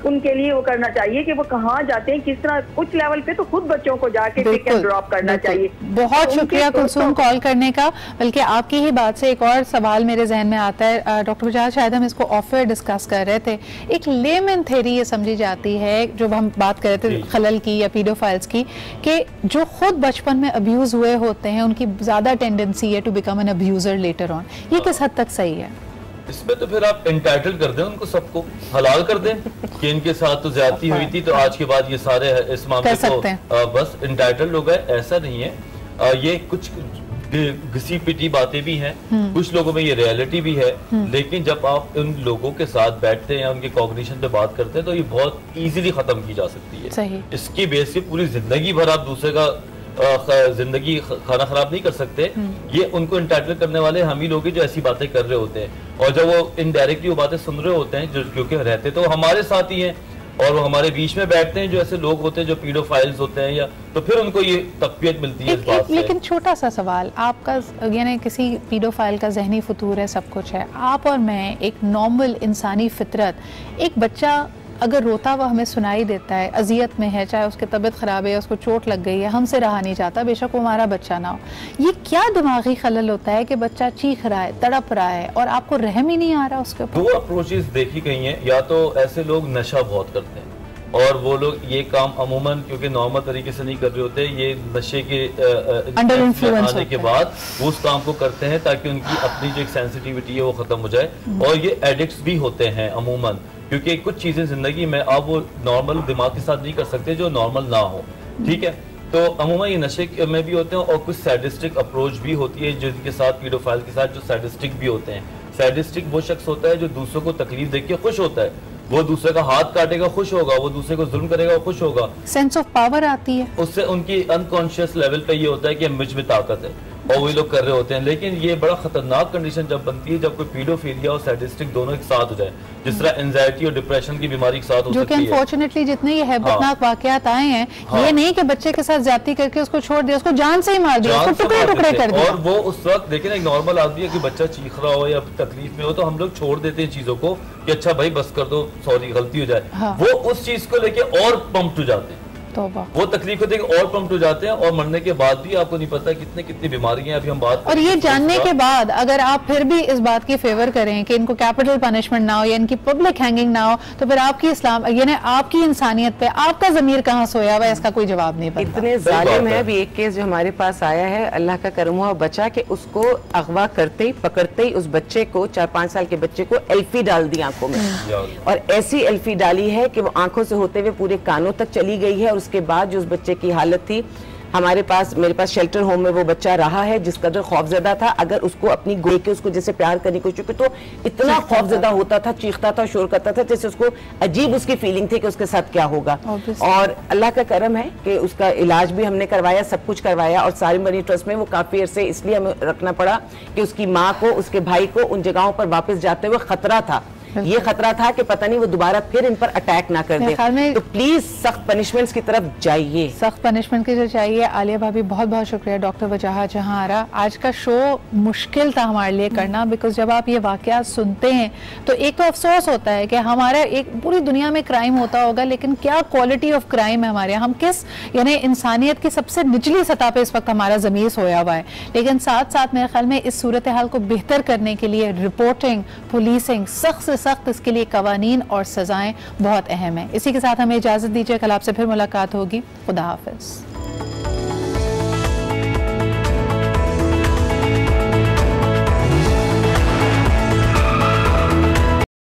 उनके लिए वो करना चाहिए कि वो कहाँ जाते हैं, किस तरह, कुछ लेवल पे तो खुद बच्चों को जाके पिक एंड ड्रॉप करना चाहिए। बहुत शुक्रिया कुलसुम कॉल करने का। बल्कि आपकी ही बात से एक और सवाल मेरे जहन में आता है डॉक्टर बजाज, शायद हम इसको ऑफ एयर डिस्कस कर रहे थे। एक लेमन थ्योरी ये समझी जाती है, जो हम बात कर रहे थे खलल की या पीडोफाइल्स की, कि जो खुद बचपन में अब्यूज हुए होते हैं उनकी ज्यादा टेंडेंसी है to become an abuser later on. ये किस हद तक सही है? इसमें तो फिर आप एंटाइटल कर दें, उनको सबको हलाल कर दें कि इनके साथ तो ज्यादती हुई थी तो आज के बाद ये सारे इस मामले को बस एंटाइटल हो गए। ऐसा नहीं है, ये कुछ घिसी पिटी बातें भी हैं, कुछ लोगों में ये रियलिटी भी है। लेकिन जब आप उन लोगों के साथ बैठते हैं या उनके कॉग्निशन पे बात करते हैं तो ये बहुत इजीली खत्म की जा सकती है। सही। इसकी बेस से पूरी जिंदगी भर आप दूसरे का जिंदगी खाना खराब नहीं कर सकते। ये उनको इंटाइटल करने वाले हम ही लोग जो ऐसी बातें कर रहे होते हैं, और जब वो इनडायरेक्टली वो बातें सुन रहे होते हैं जो क्योंकि रहते तो हमारे साथ ही हैं और वो हमारे बीच में बैठते हैं जो ऐसे लोग होते हैं जो पीडोफाइल्स होते हैं, या तो फिर उनको ये तकवीत मिलती है इस बात से। लेकिन छोटा सा सवाल आपका, यानी किसी पीडोफाइल का जहनी फतूर है, सब कुछ है, आप और मैं एक नॉर्मल इंसानी फितरत, एक बच्चा अगर रोता हुआ हमें सुनाई देता है, अजियत में है, चाहे उसकी तबीयत ख़राब है, उसको चोट लग गई है, हमसे रहा नहीं जाता, बेशक वो हमारा बच्चा ना हो, ये क्या दिमागी खलल होता है कि बच्चा चीख रहा है, तड़प रहा है और आपको रहम ही नहीं आ रहा उसके ऊपर? 2 अप्रोचेस देखी गई हैं। या तो ऐसे लोग नशा बहुत करते हैं और वो लोग ये काम अमूमन क्योंकि नॉर्मल तरीके से नहीं कर रहे होते, ये नशे के अंडर इन्फ्लुएंस आने के बाद वो उस काम को करते हैं ताकि उनकी अपनी जो एक सेंसिटिविटी है वो खत्म हो जाए। और ये एडिक्ट्स भी होते हैं अमूमन, क्योंकि कुछ चीजें जिंदगी में आप वो नॉर्मल दिमाग के साथ नहीं कर सकते जो नॉर्मल ना हो, ठीक है। तो अमूमन ये नशे में भी होते हैं और कुछ सैडिस्टिक अप्रोच भी होती है जिनके साथ, पीडोफाइल के साथ जो सैडिस्टिक भी होते हैं। सैडिस्टिक वो शख्स होता है जो दूसरों को तकलीफ देख के खुश होता है, वो दूसरे का हाथ काटेगा खुश होगा, वो दूसरे को जुल्म करेगा वो खुश होगा, सेंस ऑफ पावर आती है उससे। उनकी अनकॉन्शियस लेवल पे ये होता है कि मुझ में ताकत है और वही लोग कर रहे होते हैं। लेकिन ये बड़ा खतरनाक कंडीशन जब बनती है जब कोई पीडोफिलिया और सैडिस्टिक दोनों एक साथ हो जाए, जिस तरह एंजाइटी और डिप्रेशन की बीमारी एक साथ हो सकती है। जो कि अनफॉर्चुनेटली जितने ये हैबतनाक वाकयात आए हैं, ये नहीं कि बच्चे के साथ ज्यादती करके उसको छोड़ दिया, उसको जान से ही मार दिया, उसको टुकड़े टुकड़े कर दिया। और वो उस वक्त देखें एक नॉर्मल आदमी है कि बच्चा चीख रहा हो या तकलीफ में हो तो हम लोग छोड़ देते हैं चीजों को कि अच्छा भाई बस कर दो, सॉरी गलती हो जाए। वो उस चीज को लेके और पंप्ड हो जाते हैं, वो तकलीफ को देख और पंप्ड हो जाते हैं और मरने के बाद भी आपको नहीं पता कितनी बीमारियां अभी हम बात। और ये जानने के बाद अगर आप फिर भी इस बात की फेवर करें कि इनको कैपिटल पनिशमेंट ना हो या इनकी पब्लिक हैंगिंग ना हो, तो फिर आपकी इस्लाम यानी आपकी इंसानियत पे आपका जमीर कहाँ सोया हुआ है, इसका कोई जवाब नहीं बनता। इतने जालिम है। अभी एक केस जो हमारे पास आया है, अल्लाह का करम हुआ बचा कि उसको अगवा करते ही पकड़ते ही उस बच्चे को 4-5 साल के बच्चे को एल्फी डाल दी आंखों में, और ऐसी एल्फी डाली है कि वो आंखों से होते हुए पूरे कानों तक चली गई है। और उसके बाद जो उस बच्चे की हालत थी, मेरे पास शेल्टर होम में वो बच्चा रहा है जिस कदर खौफजदा था, अगर उसको अपनी गोद के उसको जैसे प्यार करने की कोशिश की तो इतना खौफजदा होता था, चीखता था, शोर करता था, जैसे उसको अजीब उसकी फीलिंग थी कि उसके साथ क्या होगा। और अल्लाह का करम है कि उसका इलाज भी हमने करवाया, सब कुछ करवाया, और सारी मनी ट्रस्ट में वो काफी अरसे इसलिए हमें रखना पड़ा कि उसकी माँ को, उसके भाई को उन जगहों पर वापस जाते हुए खतरा था, ये खतरा था कि पता नहीं वो दोबारा फिर इन पर अटैक ना कर दे। तो प्लीज सख्त पनिशमेंट्स की तरफ जाइए, सख्त पनिशमेंट की जो चाहिए। आलिया भाभी बहुत बहुत शुक्रिया, डॉक्टर वजाहत जहां आरा। आज का शो मुश्किल था हमारे लिए करना, बिकॉज जब आप ये वाकयात सुनते हैं तो एक तो अफसोस होता है कि हमारा एक पूरी दुनिया में क्राइम होता होगा, लेकिन क्या क्वालिटी ऑफ क्राइम है हमारे यहाँ, हम किस यानी इंसानियत की सबसे निचली सतह पे इस वक्त हमारा ज़मीर सोया हुआ है। लेकिन साथ साथ मेरे ख्याल में इस सूरत हाल को बेहतर करने के लिए रिपोर्टिंग, पुलिसिंग, सख्त से सख्त इसके लिए कवानीन और सजाएं बहुत अहम है। इसी के साथ हमें इजाजत दीजिए, कल आपसे फिर मुलाकात होगी। खुदा हाफिज।